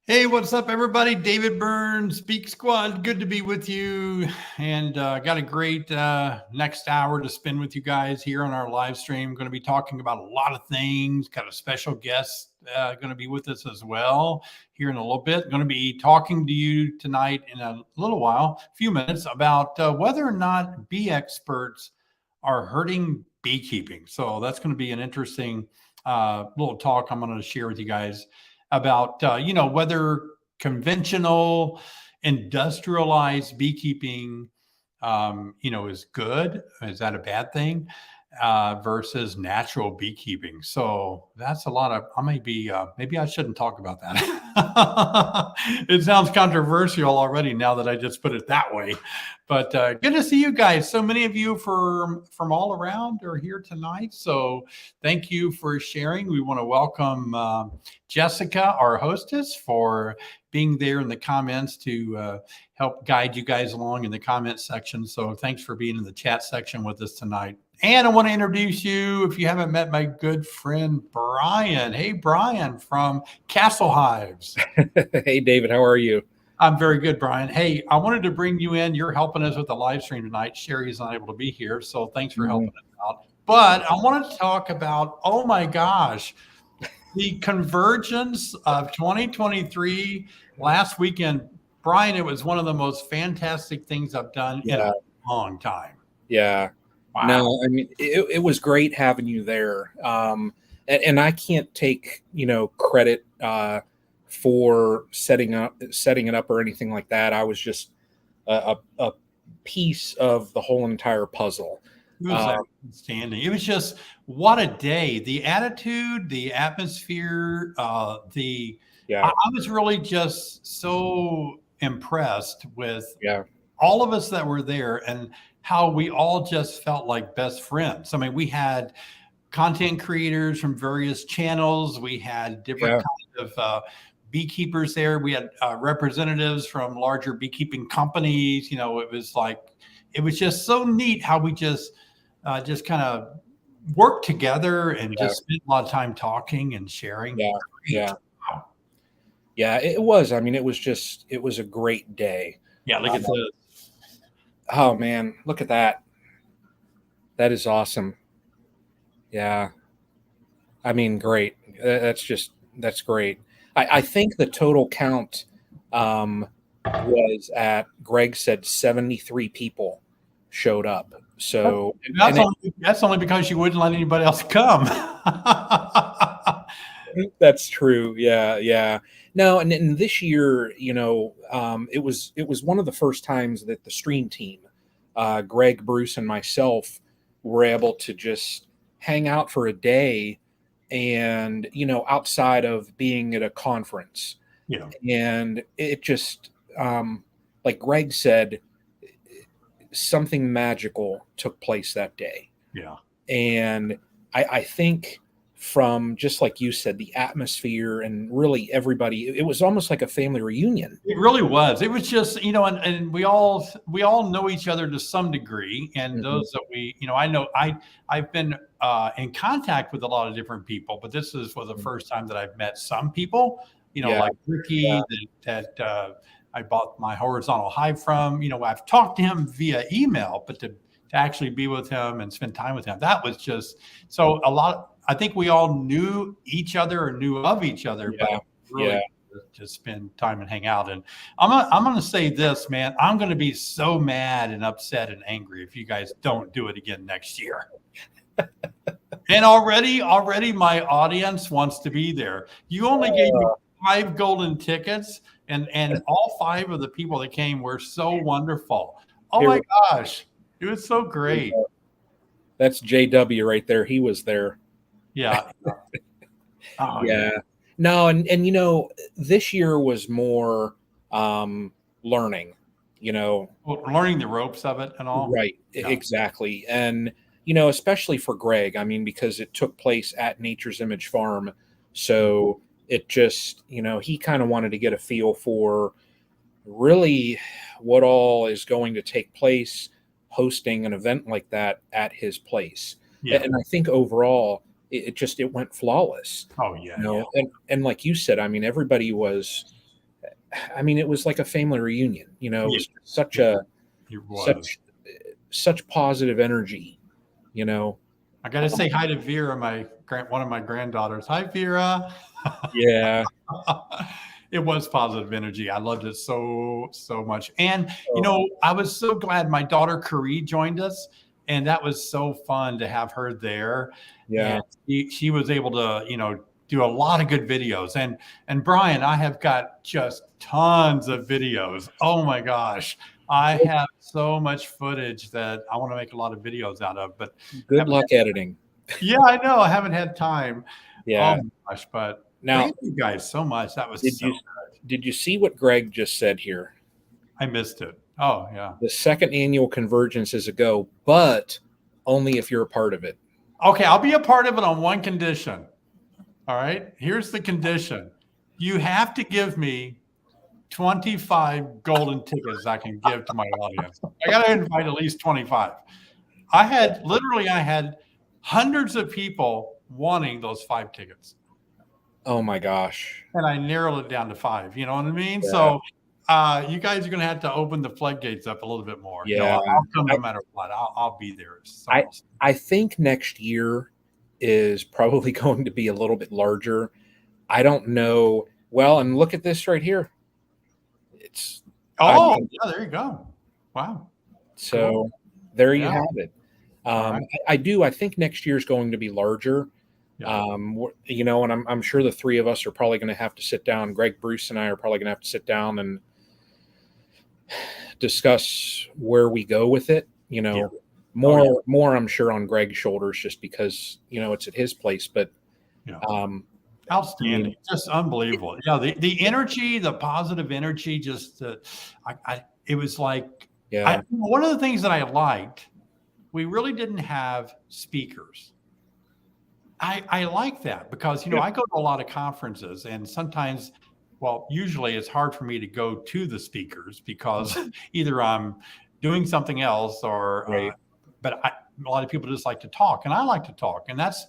Hey, what's up, everybody? David Burns, Beak Squad. Good to be with you. And got a great next hour to spend with you guys here on our live stream. Going to be talking about a lot of things. Got a special guest going to be with us as well here in a little bit. Going to be talking to you tonight in a little while, a few minutes, about whether or not bee experts are hurting beekeeping. So that's going to be an interesting little talk I'm going to share with you guys about whether conventional industrialized beekeeping is good, is that a bad thing, versus natural beekeeping. So that's a lot of, I may be maybe I shouldn't talk about that. It sounds controversial already now that I just put it that way, but good to see you guys. So many of you from all around are here tonight, so thank you for sharing. We want to welcome Jessica, our hostess, for being there in the comments to help guide you guys along in the comment section. So thanks for being in the chat section with us tonight. And I want to introduce you, if you haven't met, my good friend Brian. Hey, Brian from Castle Hives. Hey, David, how are you? I'm very good, Brian. Hey, I wanted to bring you in. You're helping us with the live stream tonight. Sherry's not able to be here, so thanks for helping us out. But I wanted to talk about, oh my gosh, the convergence of 2023 last weekend. Brian, it was one of the most fantastic things I've done in a long time. Yeah. Wow. No, I mean, it was great having you there. And I can't take, credit for setting it up or anything like that. I was just a piece of the whole entire puzzle. It was outstanding. It was just, what a day. The attitude, the atmosphere, I was really just so impressed with all of us that were there and how we all just felt like best friends. I mean, we had content creators from various channels. We had different kinds of beekeepers there. We had representatives from larger beekeeping companies. It was just so neat how we just kind of worked together and just spent a lot of time talking and sharing. Yeah, it was. I mean, it was a great day. Yeah, look at this. Oh man, look at that. That is awesome. Yeah. I mean, great. That's great. I think the total count was Greg said 73 people showed up. So that's only because you wouldn't let anybody else come. That's true. Yeah. No, and this year, it was one of the first times that the stream team, Greg, Bruce, and myself, were able to just hang out for a day, and outside of being at a conference. Yeah. And it just, like Greg said, something magical took place that day. Yeah. And I think, from, just like you said, the atmosphere and really everybody, it was almost like a family reunion. It really was. It was just, and we all know each other to some degree. And those that I know, I've been in contact with a lot of different people, but this was the first time that I've met some people, like Ricky that I bought my horizontal hive from. I've talked to him via email, but to actually be with him and spend time with him, that was just so a lot. I think we all knew each other or knew of each other, but really to spend time and hang out. And I'm going to say this, man, I'm going to be so mad and upset and angry if you guys don't do it again next year. And already my audience wants to be there. You only gave me 5 golden tickets, and all 5 of the people that came were so wonderful. Oh my gosh, it was so great. That's JW right there. He was there. Yeah. Oh, yeah. No, and this year was more learning, learning the ropes of it and all. Right. Yeah. Exactly. And, especially for Greg, I mean, because it took place at Nature's Image Farm. So it just, he kind of wanted to get a feel for really what all is going to take place hosting an event like that at his place. Yeah. And I think overall, it went flawless. Oh yeah. And like you said, I mean, everybody was I mean, it was like a family reunion. You know, it Yeah, was such yeah, a it was. such positive energy. You know, I got to say hi to Vera, one of my granddaughters. Hi, Vera. yeah. It was positive energy. I loved it so much. And Oh, I was so glad my daughter Carrie joined us, and that was so fun to have her there. And yeah. she was able to do a lot of good videos. And Brian, I have got just tons of videos. Oh my gosh. I have so much footage that I want to make a lot of videos out of, but Good haven't luck editing. yeah, I know. I haven't had time. Oh Yeah. my gosh, but Now, thank you guys so much. That was did so you good. did you see what Greg just said here? I missed it. Oh yeah. The second annual convergence is a go, but only if you're a part of it. Okay, I'll be a part of it on one condition. All right. Here's the condition. You have to give me 25 golden tickets I can give to my audience. I got to invite at least 25. I had hundreds of people wanting those 5 tickets. Oh my gosh. And I narrowed it down to 5. You know what I mean? Yeah. So you guys are going to have to open the floodgates up a little bit more. Yeah. I'll come no matter what. I'll be there. So I think next year is probably going to be a little bit larger. I don't know. Well, and look at this right here. It's yeah, there you go. Wow. So cool. There you have it. Right. I think next year is going to be larger. Yeah. And I'm sure the 3 of us are probably going to have to sit down. Greg, Bruce, and I are probably going to have to sit down and discuss where we go with it. More I'm sure on Greg's shoulders, just because it's at his place. But outstanding, just unbelievable. Yeah, the energy, the positive energy, just it was like one of the things that I liked. We really didn't have speakers. I like that because I go to a lot of conferences, and sometimes, usually it's hard for me to go to the speakers because either I'm doing something else or but a lot of people just like to talk, and I like to talk, and that's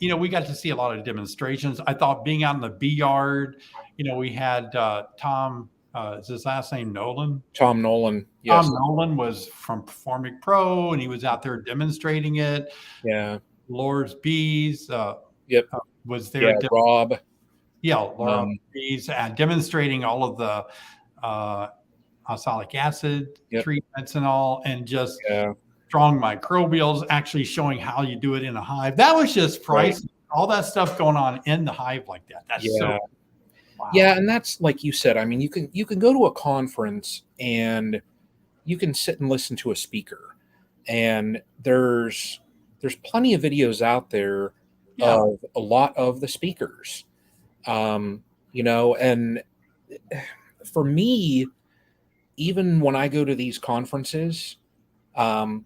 we got to see a lot of demonstrations. I thought being out in the bee yard, we had Tom. Is his last name Nolan? Tom Nolan. Yes. Tom Nolan was from Performic Pro, and he was out there demonstrating it. Yeah. Lord's Bees. Yep. Was there? Yeah. Rob. Yeah. Laura Bees demonstrating all of the oxalic acid treatments and all, and just strong microbials, actually showing how you do it in a hive. That was just priceless. All that stuff going on in the hive like that. That's so wow. Yeah, and that's like you said. I mean, you can go to a conference and you can sit and listen to a speaker, and there's plenty of videos out there of a lot of the speakers. And for me, even when I go to these conferences, my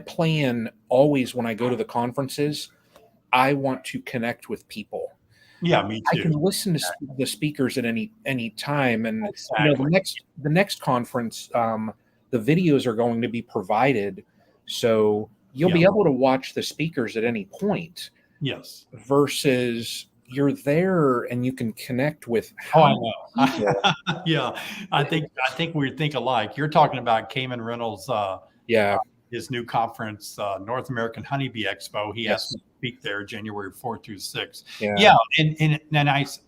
plan always when I go to the conferences, I want to connect with people. Yeah, me too. I can listen to the speakers at any time, and the next conference, the videos are going to be provided, so you'll be able to watch the speakers at any point. Yes. Versus you're there and you can connect with. I know. Yeah, I think we think alike. You're talking about Cayman Reynolds. His new conference, North American Honeybee Expo. He asked me to speak there January 4th through 6th. Yeah, and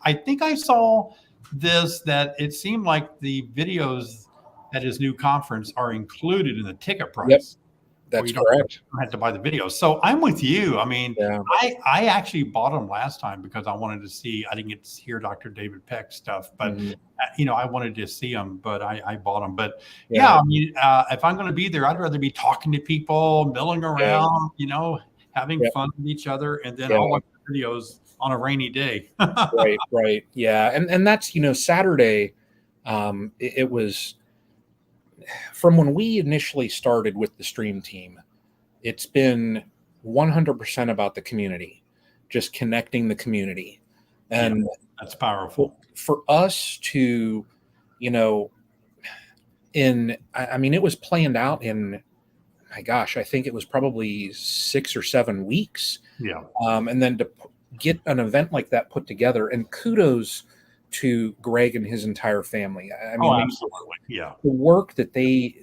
I think I saw this, that it seemed like the videos at his new conference are included in the ticket price. Yep. That's correct. You don't have to buy the video. So I'm with you. I mean, I actually bought them last time because I wanted to see. I didn't get to hear Dr. David Peck's stuff, but I wanted to see them. But I bought them. But I mean, if I'm going to be there, I'd rather be talking to people, milling around, having fun with each other, and then I'll watch the videos on a rainy day. Right. Yeah, and that's Saturday. It was. From when we initially started with the stream team, it's been 100% about the community, just connecting the community. And that's powerful. For us to, it was planned out in, my gosh, I think it was probably 6 or 7 weeks. Yeah. And then to get an event like that put together, and kudos to Greg and his entire family. I mean, absolutely. Yeah. The work that they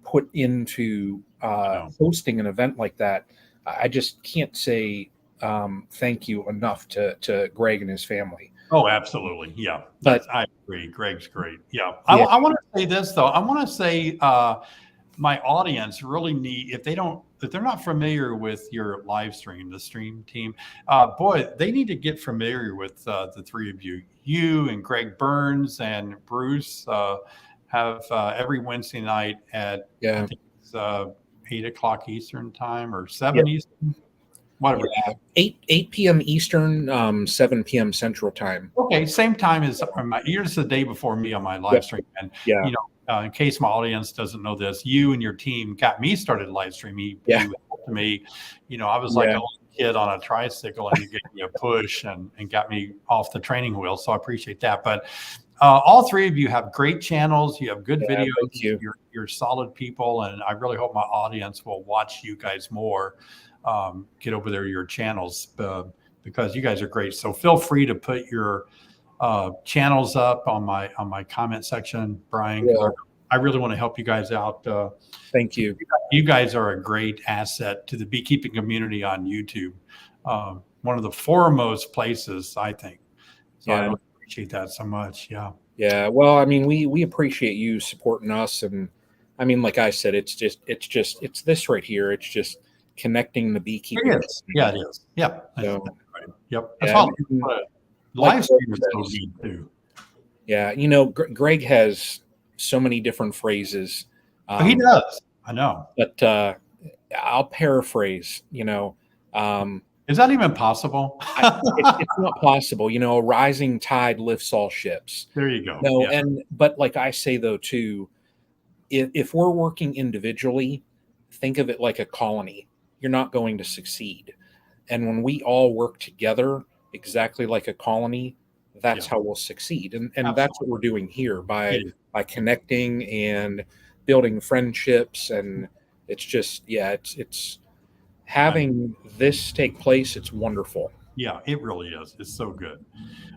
put into hosting an event like that, I just can't say thank you enough to Greg and his family. Oh, absolutely. Yeah. I agree. Greg's great. Yeah. Yeah. I want to say this though. I want to say my audience really need, if they're not familiar with your live stream, the stream team, boy, they need to get familiar with the three of you. You and Greg Burns and Bruce have every Wednesday night at I think it's 8 o'clock Eastern time or 7 Eastern. Whatever. Yeah. 8 p.m. Eastern, 7 p.m. Central time. Okay, same time as you're just the day before me on my live stream. And you know, in case my audience doesn't know this, you and your team got me started live streaming. You helped me. You know, I was like a little kid on a tricycle, and you gave me a push and got me off the training wheel. So I appreciate that. But all three of you have great channels. You have good videos. Thank you. You're solid people, and I really hope my audience will watch you guys more. Get over there to your channels because you guys are great. So feel free to put your channels up on my comment section, Brian. Yeah. I really want to help you guys out. Thank you. You guys are a great asset to the beekeeping community on YouTube. One of the foremost places, I think. So I really appreciate that so much. Yeah. Yeah. Well, I mean, we appreciate you supporting us, and I mean, like I said, it's this right here. It's just connecting the beekeepers. It is. Yeah, it is. Yep. So, right. Yep. That's all. Live stream is so neat too. Yeah, you know, Greg has so many different phrases. He does. I know. But I'll paraphrase. You know, is that even possible? It's not possible. You know, a rising tide lifts all ships. There you go. No, but like I say though too, if we're working individually, think of it like a colony. You're not going to succeed. And when we all work together exactly like a colony, that's how we'll succeed. And that's what we're doing here by connecting and building friendships. And it's just, it's having this take place. It's wonderful. Yeah, it really is. It's so good.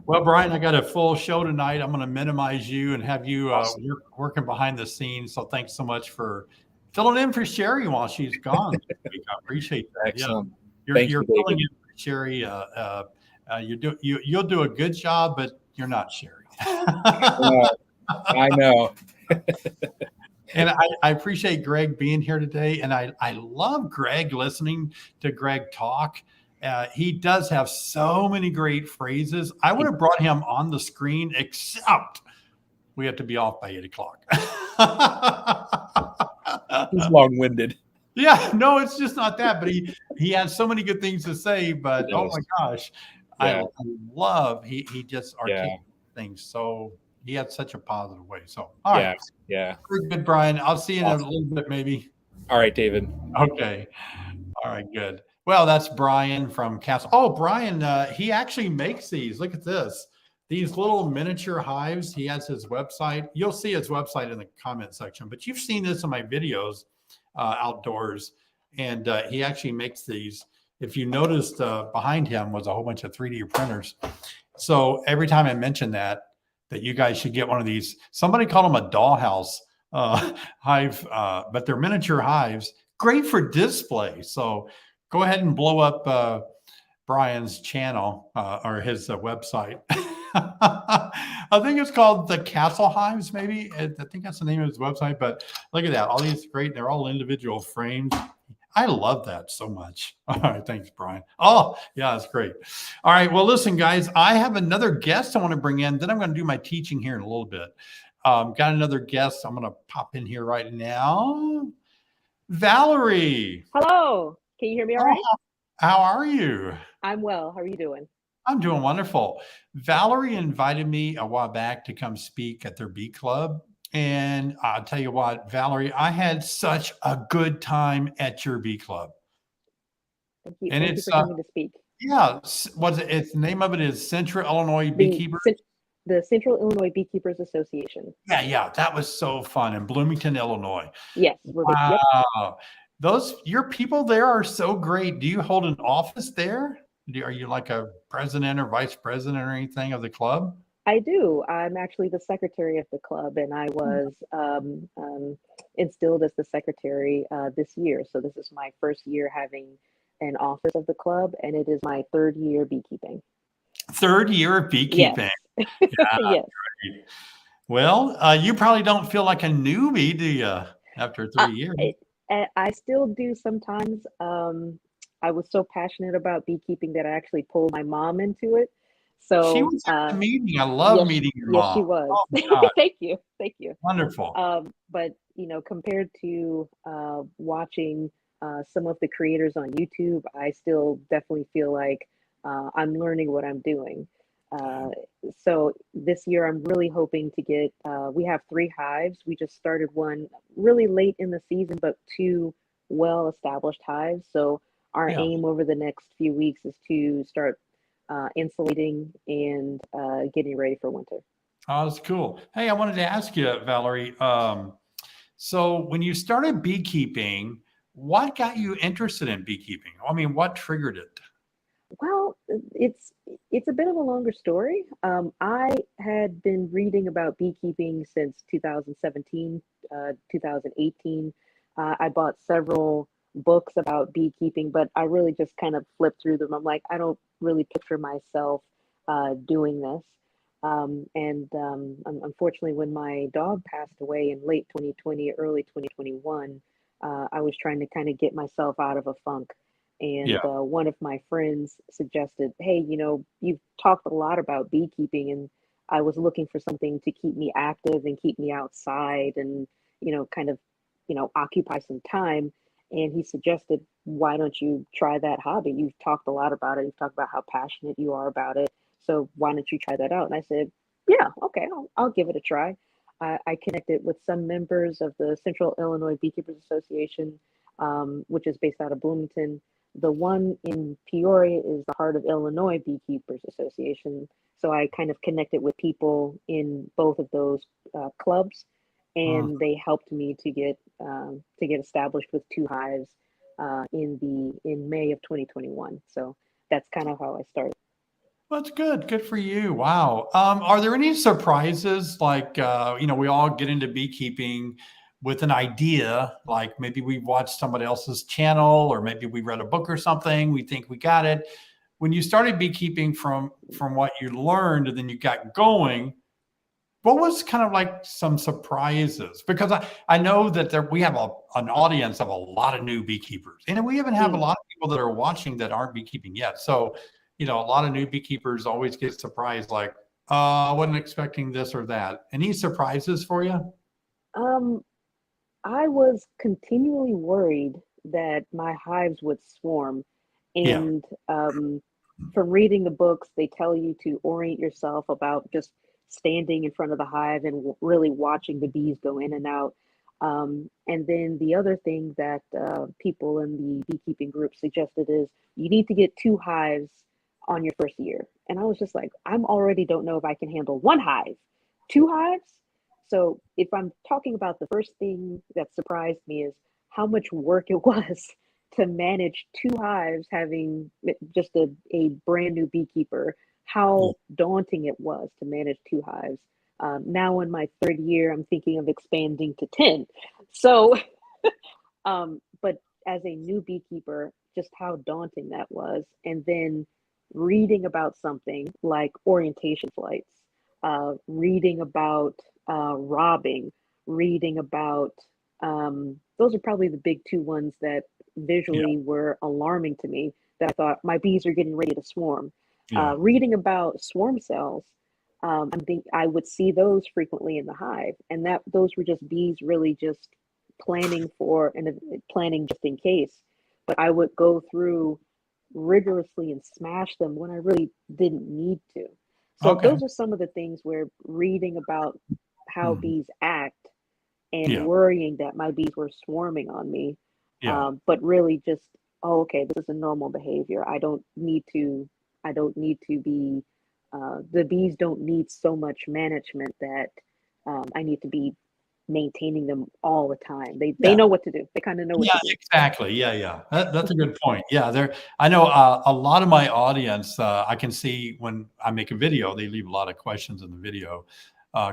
Well, Brian, I got a full show tonight. I'm going to minimize you and have you working behind the scenes. So thanks so much for filling in for Sherry while she's gone. I appreciate that. Excellent. Yeah. You're filling in for Sherry. You'll do a good job, but you're not Sherry. I know. And I appreciate Greg being here today. And I love Greg, listening to Greg talk. He does have so many great phrases. I would have brought him on the screen, except we have to be off by 8 o'clock. He's long-winded. Yeah, no, it's just not that. But he has so many good things to say. But oh my gosh, I love he just articulates things. So he had such a positive way. So all right, very good, Brian. I'll see you in a little bit, maybe. All right, David. Okay. All right, good. Well, that's Brian from Castle. Oh, Brian, he actually makes these. Look at this. These little miniature hives. He has his website. You'll see his website in the comment section, but you've seen this in my videos outdoors. And he actually makes these. If you noticed, behind him was a whole bunch of 3D printers. So every time I mention that you guys should get one of these. Somebody called them a dollhouse hive, but they're miniature hives. Great for display. So go ahead and blow up Brian's channel or his website. I think it's called the Castle Hives, maybe. I think that's the name of his website. But look at that. All these great. They're all individual frames. I love that so much. All right. Thanks, Brian. Oh, yeah, that's great. All right. Well, listen, guys, I have another guest I want to bring in. Then I'm going to do my teaching here in a little bit. Got another guest. I'm going to pop in here right now. Valerie. Hello. Can you hear me all right? How are you? I'm well. How are you doing? I'm doing wonderful. Valerie invited me a while back to come speak at their bee club. And I'll tell you what, Valerie, I had such a good time at your bee club. Thank you. And Thank you for coming to speak. Yeah. It's the name of it is Central Illinois Beekeepers. The Central Illinois Beekeepers Association. Yeah. That was so fun in Bloomington, Illinois. Yes. Wow. Yep. Your people there are so great. Do you hold an office there? Are you like a president or vice president or anything of the club? I do. I'm actually the secretary of the club, and I was instilled as the secretary this year. So this is my first year having an office of the club, and it is my third year beekeeping. Third year of Yes. beekeeping. Yeah, Yes. great. Well, you probably don't feel like a newbie, do you, after 3 years? I still do sometimes. I was so passionate about beekeeping that I actually pulled my mom into it. She So, was at the meeting. I love meeting your yes, she mom. was. Oh my God, Thank you. Thank you. wonderful. But compared to watching some of the creators on YouTube, I still definitely feel like I'm learning what I'm doing. Uh, so this year, I'm really hoping to get. We have 3 hives. We just started one really late in the season, but 2 well-established hives. So our Yeah. aim over the next few weeks is to start insulating and getting ready for winter. Oh, that's cool. Hey, I wanted to ask you, Valerie. So when you started beekeeping, what got you interested in beekeeping? I mean, what triggered it? Well, it's a bit of a longer story. I had been reading about beekeeping since 2017, 2018. I bought several books about beekeeping, but I really just kind of flipped through them. I'm like, I don't really picture myself doing this. Unfortunately, when my dog passed away in late 2020, early 2021, I was trying to kind of get myself out of a funk. And Yeah. one of my friends suggested, hey, you've talked a lot about beekeeping, and I was looking for something to keep me active and keep me outside and, kind of, occupy some time. And he suggested, why don't you try that hobby? You've talked a lot about it. You've talked about how passionate you are about it. So why don't you try that out? And I said, yeah, okay, I'll give it a try. I connected with some members of the Central Illinois Beekeepers Association, which is based out of Bloomington. The one in Peoria is the Heart of Illinois Beekeepers Association. So I kind of connected with people in both of those clubs, Mm. and they helped me to get established with 2 hives in May of 2021. So that's kind of how I started. That's good. Good for you. Wow. Are there any surprises? Like, we all get into beekeeping with an idea, like maybe we watched somebody else's channel, or maybe we read a book or something. We think we got it. When you started beekeeping from what you learned and then you got going, what was kind of like some surprises? Because I know that we have an audience of a lot of new beekeepers, and we even have a Mm. lot of people that are watching that aren't beekeeping yet. So, a lot of new beekeepers always get surprised, like, I wasn't expecting this or that. Any surprises for you? Um, I was continually worried that my hives would swarm. Yeah. And from reading the books, they tell you to orient yourself about just standing in front of the hive and really watching the bees go in and out. And then the other thing that people in the beekeeping group suggested is you need to get 2 hives on your first year. And I was just like, I'm already don't know if I can handle 1 hive, 2 hives. So if I'm talking about the first thing that surprised me is how much work it was to manage 2 hives, having just a brand new beekeeper, Yeah. how daunting it was to manage 2 hives. Now in my third year, I'm thinking of expanding to 10. So, but as a new beekeeper, just how daunting that was. And then reading about something like orientation flights, reading about robbing, reading about those are probably the big 2 ones that Yeah. visually were alarming to me, that I thought my bees are getting ready to swarm. Yeah. Reading about swarm cells, I would see those frequently in the hive, and that those were just bees really just planning for and planning just in case. But I would go through rigorously and smash them when I really didn't need to. So Okay. those are some of the things where reading about how Mhm. bees act and Yeah. worrying that my bees were swarming on me, Yeah. but really just, oh, okay, this is a normal behavior. I don't need to be, the bees don't need so much management that I need to be maintaining them all the time. They know what to do. They kind of know what to do. Exactly. Yeah. That's a good point. Yeah, I know a lot of my audience, I can see when I make a video, they leave a lot of questions in the video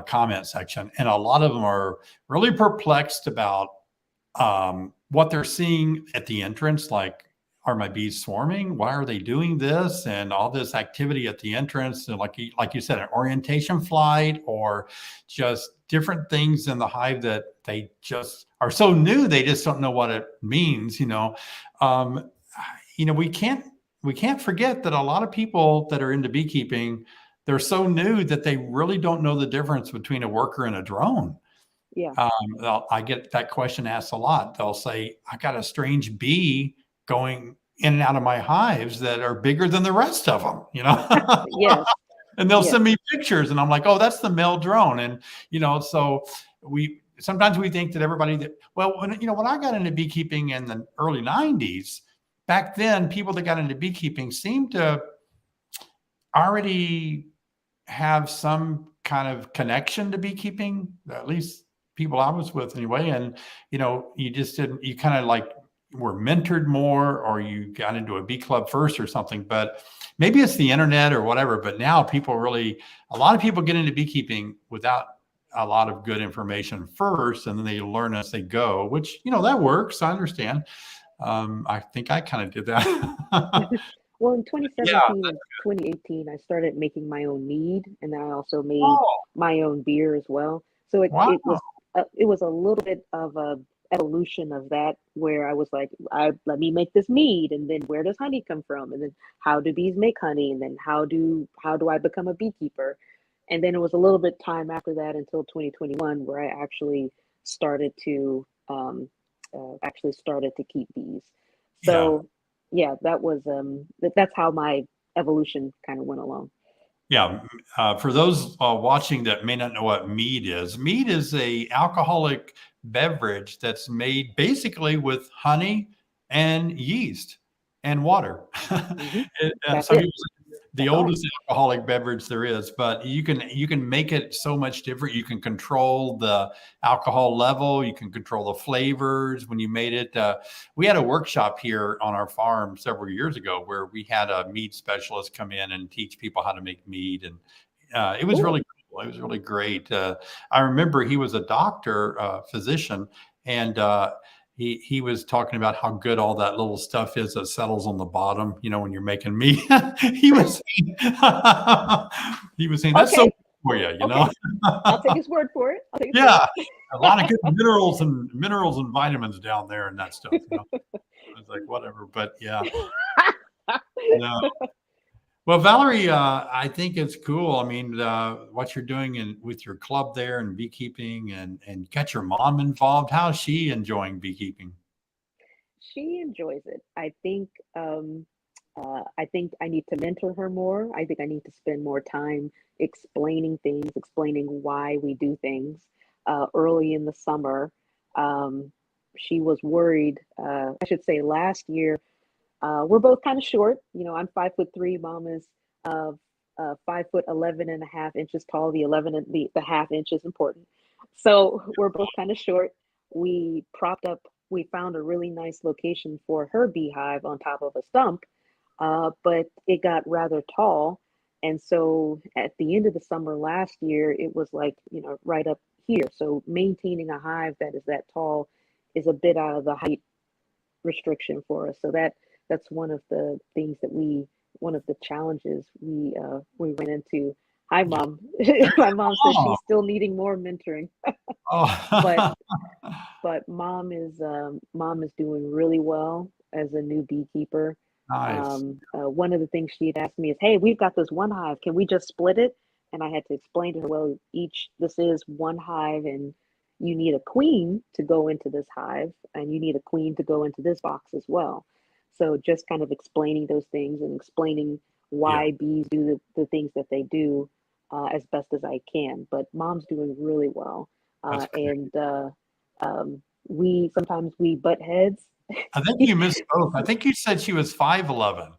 comment section. And a lot of them are really perplexed about what they're seeing at the entrance, like, are my bees swarming? Why are they doing this? And all this activity at the entrance, and like you said, an orientation flight, or just different things in the hive that they just are so new, they just don't know what it means. We can't forget that a lot of people that are into beekeeping, they're so new that they really don't know the difference between a worker and a drone. Yeah. I get that question asked a lot. They'll say, I got a strange bee going in and out of my hives that are bigger than the rest of them, Yes. And they'll send me pictures, and I'm like, oh, that's the male drone. And, so sometimes we think that when I got into beekeeping in the early 90s, back then, people that got into beekeeping seemed to already have some kind of connection to beekeeping, at least people I was with anyway. And, you kind of like were mentored more, or you got into a bee club first or something, but maybe it's the internet or whatever. But now a lot of people get into beekeeping without a lot of good information first, and then they learn as they go, which, that works. I understand. I think I kind of did that. Well, in 2017 and 2018, I started making my own mead, and then I also made my own beer as well. So it was a little bit of a evolution of that, where I was like, let me make this mead, and then where does honey come from, and then how do bees make honey, and then how do I become a beekeeper. And then it was a little bit time after that until 2021 where I actually started to keep bees. So that was that's how my evolution kind of went along. Yeah. For those watching that may not know what mead is a alcoholic beverage that's made basically with honey and yeast and water. Mm-hmm. The oldest alcoholic beverage there is, but you can make it so much different. You can control the alcohol level. You can control the flavors when you made it. We had a workshop here on our farm several years ago where we had a mead specialist come in and teach people how to make mead. And it was really cool. It was really great. I remember he was a doctor, physician, and he was talking about how good all that little stuff is that settles on the bottom, when you're making meat. he was saying that's so good for you, I'll take his word for it. A lot of good minerals and vitamins down there and that stuff. I was like, whatever, but yeah. Well, Valerie, I think it's cool. I mean, what you're doing with your club there and beekeeping, and get your mom involved. How's she enjoying beekeeping? She enjoys it. I think I need to mentor her more. I think I need to spend more time explaining things, explaining why we do things. Early in the summer, she was worried. I should say last year. We're both kind of short. I'm 5'3". Mom is 5'11.5" tall. The 11 and the half inch is important. So we're both kind of short. We found a really nice location for her beehive on top of a stump, but it got rather tall. And so at the end of the summer last year, it was like, right up here. So maintaining a hive that is that tall is a bit out of the height restriction for us. So that's one of the things one of the challenges we ran into. Hi, Mom. My mom says she's still needing more mentoring. but mom is doing really well as a new beekeeper. Nice. One of the things she had asked me is, hey, we've got this one hive. Can we just split it? And I had to explain to her, well, this is one hive, and you need a queen to go into this hive, and you need a queen to go into this box as well. So just kind of explaining those things and explaining why bees do the things that they do as best as I can. But Mom's doing really well. And we sometimes butt heads. I think you misspoke. I think you said she was 5'11".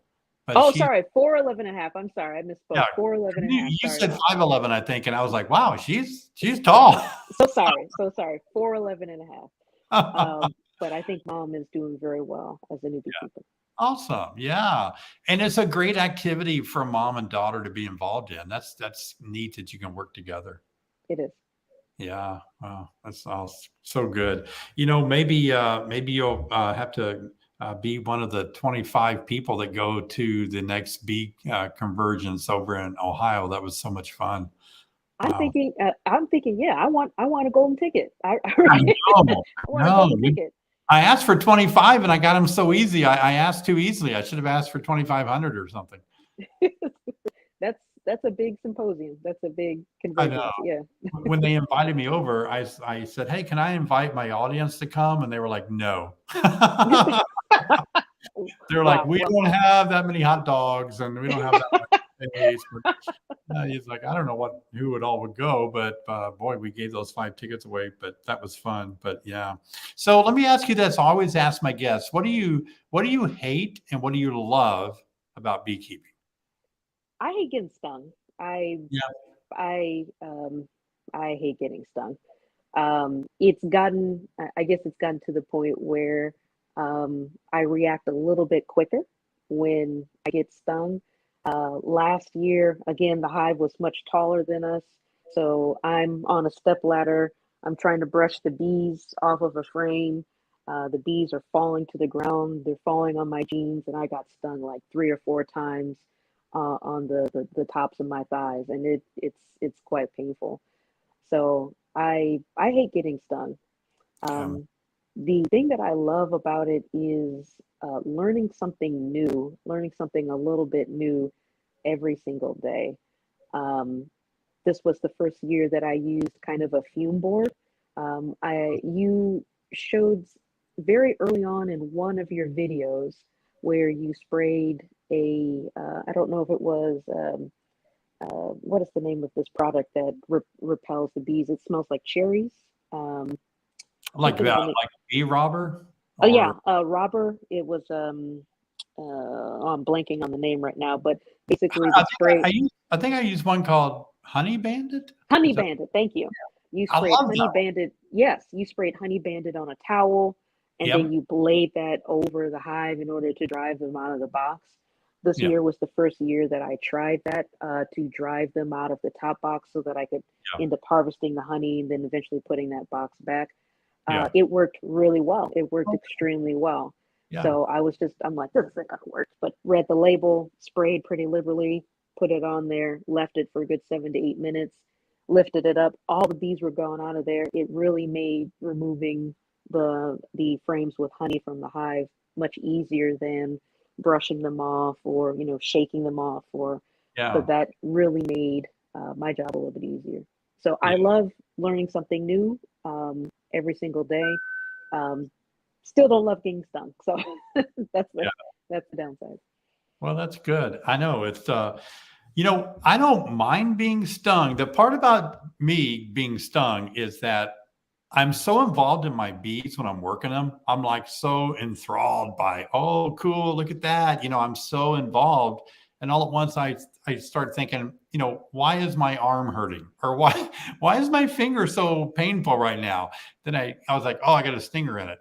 But Oh, she's, sorry, 4'11" and a half. I'm sorry, I yeah, misspoke. 4'11" and a half. you Sorry said about 5'11", I think, and I was like, wow, she's tall. So sorry. 4'11" and a half. But I think mom is doing very well as a new beekeeper. Awesome. Yeah. And it's a great activity for mom and daughter to be involved in. That's neat that you can work together. It is. Yeah. Wow. That's all so good. Maybe you'll have to be one of the 25 people that go to the next bee convergence over in Ohio. That was so much fun. I'm Wow. thinking, yeah, I want a golden ticket. I I know. want a golden No, ticket. I asked for 25 and I got them so easy. I asked too easily. I should have asked for 2,500 or something. That's a big symposium. That's a big I know. convergence. Yeah. When they invited me over, I said, hey, can I invite my audience to come? And they were like, no. They're like, we don't have that many hot dogs and we don't have that much space. But, he's like, I don't know who it all would go, but boy, we gave those 5 tickets away, but that was fun. But yeah. So let me ask you this. I always ask my guests, what do you hate and what do you love about beekeeping? I hate getting stung. I hate getting stung. I guess it's gotten to the point where I react a little bit quicker when I get stung. Last year, again, the hive was much taller than us. So I'm on a step ladder. I'm trying to brush the bees off of a frame. The bees are falling to the ground. They're falling on my jeans, and I got stung like 3 or 4 times on the tops of my thighs, and it's quite painful. So I hate getting stung. The thing that I love about it is learning something new, learning something a little bit new every single day. This was the first year that I used kind of a fume board. You showed very early on in one of your videos where you sprayed I don't know if it was, what is the name of this product that repels the bees? It smells like cherries. Like bee robber? Oh yeah, robber. It was I'm blanking on the name right now, but basically the spray. I think I used one called Honey Bandit. Honey Bandit, thank you. You I sprayed love Honey that. Bandit. Yes, you sprayed Honey Bandit on a towel, and Yep. then you blade that over the hive in order to drive them out of the box. This Yep. year was the first year that I tried that to drive them out of the top box so that I could end up harvesting the honey and then eventually putting that box back. It worked really well. It worked extremely well. Yeah. So I'm like, this isn't gonna work. But read the label, sprayed pretty liberally, put it on there, left it for a good 7 to 8 minutes, lifted it up. All the bees were gone out of there. It really made removing the frames with honey from the hive much easier than brushing them off or shaking them off. So that really made my job a little bit easier. So I love learning something new every single day. Still don't love getting stung. So that's the downside. Well, that's good. I know it's, I don't mind being stung. The part about me being stung is that I'm so involved in my bees when I'm working them. I'm like so enthralled by, oh, cool, look at that. I'm so involved. And all at once I start thinking, why is my arm hurting? Or why is my finger so painful right now? Then I was like, oh, I got a stinger in it.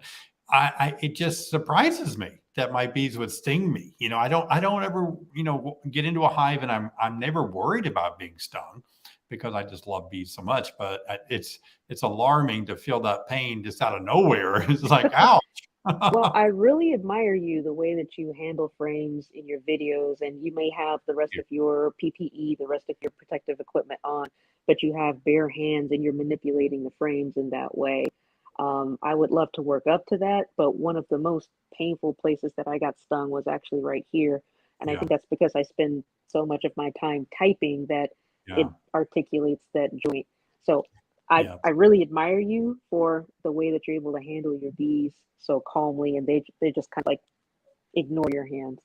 It just surprises me that my bees would sting me. I don't ever, get into a hive and I'm never worried about being stung because I just love bees so much, but it's alarming to feel that pain just out of nowhere. It's like, ouch. Well, I really admire you, the way that you handle frames in your videos, and you may have the rest of your PPE, the rest of your protective equipment on, but you have bare hands and you're manipulating the frames in that way. I would love to work up to that, but one of the most painful places that I got stung was actually right here. And I think that's because I spend so much of my time typing that it articulates that joint. So I really admire you for the way that you're able to handle your bees so calmly, and they just kind of like ignore your hands.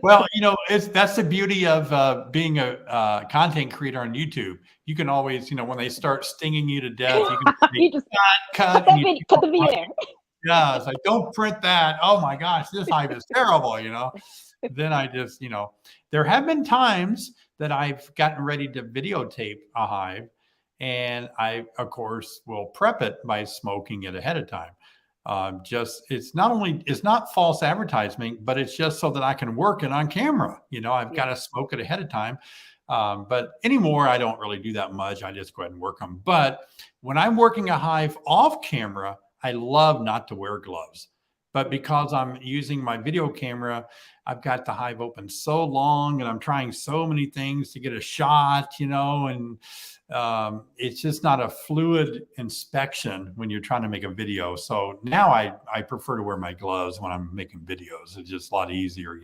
Well, that's the beauty of being a content creator on YouTube. You can always, when they start stinging you to death, you can you just cut the video there. Yeah, it's like, don't print that. Oh my gosh, this hive is terrible, then I just, there have been times that I've gotten ready to videotape a hive, and I, of course, will prep it by smoking it ahead of time. It's not false advertising, but it's just so that I can work it on camera. I've got to smoke it ahead of time. But anymore, I don't really do that much. I just go ahead and work them. But when I'm working a hive off camera, I love not to wear gloves. But because I'm using my video camera, I've got the hive open so long and I'm trying so many things to get a shot, and it's just not a fluid inspection when you're trying to make a video. So now I prefer to wear my gloves when I'm making videos. It's just a lot easier,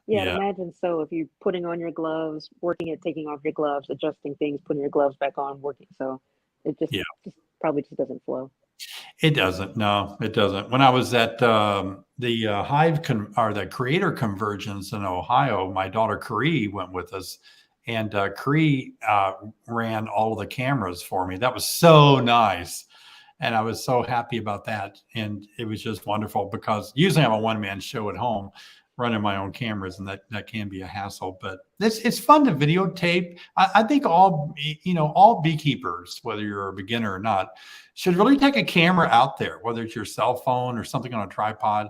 Yeah, I'd imagine so. If you're putting on your gloves, working it, taking off your gloves, adjusting things, putting your gloves back on, working. So it just probably just doesn't flow. It doesn't. No, it doesn't. When I was at the the creator convergence in Ohio, my daughter Carrie went with us, and Carrie ran all of the cameras for me. That was so nice. And I was so happy about that. And it was just wonderful because usually I'm a one-man show at home running my own cameras, and that can be a hassle, but it's fun to videotape. I think all beekeepers, whether you're a beginner or not, should really take a camera out there, whether it's your cell phone or something on a tripod,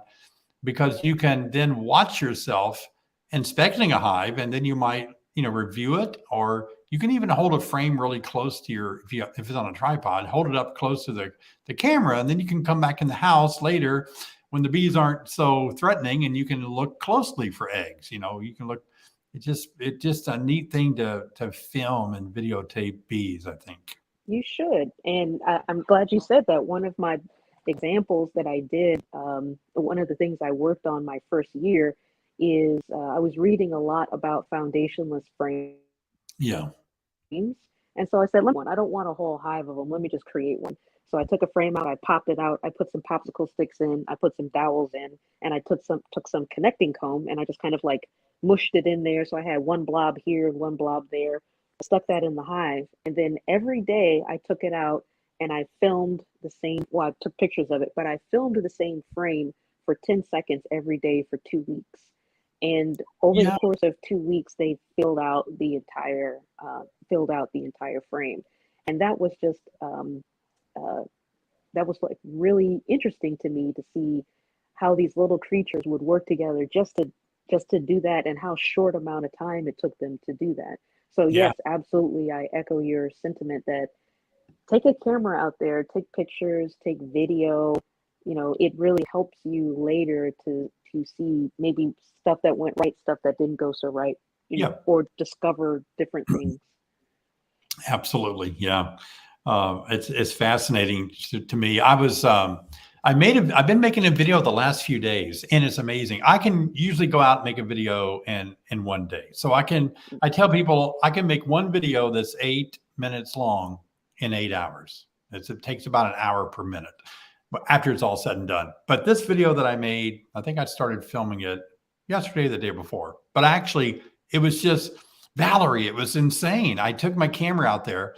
because you can then watch yourself inspecting a hive, and then you might, review it, or you can even hold a frame really close to if it's on a tripod, hold it up close to the camera, and then you can come back in the house later when the bees aren't so threatening, and you can look closely for eggs. You can look. It's just a neat thing to film and videotape bees, I think. You should, and I'm glad you said that. One of my examples that I did, one of the things I worked on my first year is I was reading a lot about foundationless frames. Yeah. And so I said, I don't want a whole hive of them. Let me just create one. So I took a frame out, I popped it out, I put some popsicle sticks in, I put some dowels in, and I took some connecting comb, and I just kind of like mushed it in there. So I had one blob here and one blob there. I stuck that in the hive. And then every day I took it out and I filmed I took pictures of it, but I filmed the same frame for 10 seconds every day for 2 weeks. And over the course of 2 weeks, they filled out the entire frame. And that was just, that was like really interesting to me to see how these little creatures would work together just to do that, and how short amount of time it took them to do that. So yes, absolutely, I echo your sentiment that take a camera out there, take pictures, take video. It really helps you later to see maybe stuff that went right, stuff that didn't go so right, or discover different things. Absolutely, yeah. It's fascinating to me. I've been making a video the last few days, and it's amazing. I can usually go out and make a video in one day. So I tell people I can make one video that's 8 minutes long in 8 hours. It takes about an hour per minute, but after it's all said and done. But this video that I made, I think I started filming it yesterday or the day before. But actually, it was just Valerie. It was insane. I took my camera out there,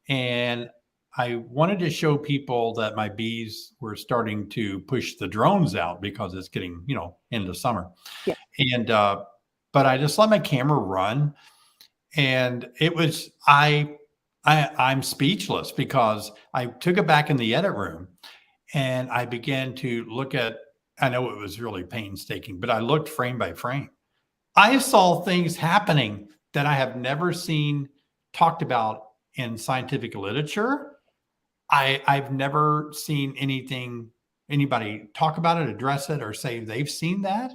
and I wanted to show people that my bees were starting to push the drones out because it's getting, into summer. Yeah. And, but I just let my camera run, and it was, I'm speechless because I took it back in the edit room and I began to look at, I know it was really painstaking, but I looked frame by frame. I saw things happening that I have never seen talked about in scientific literature. I've never seen anybody talk about it, address it, or say they've seen that.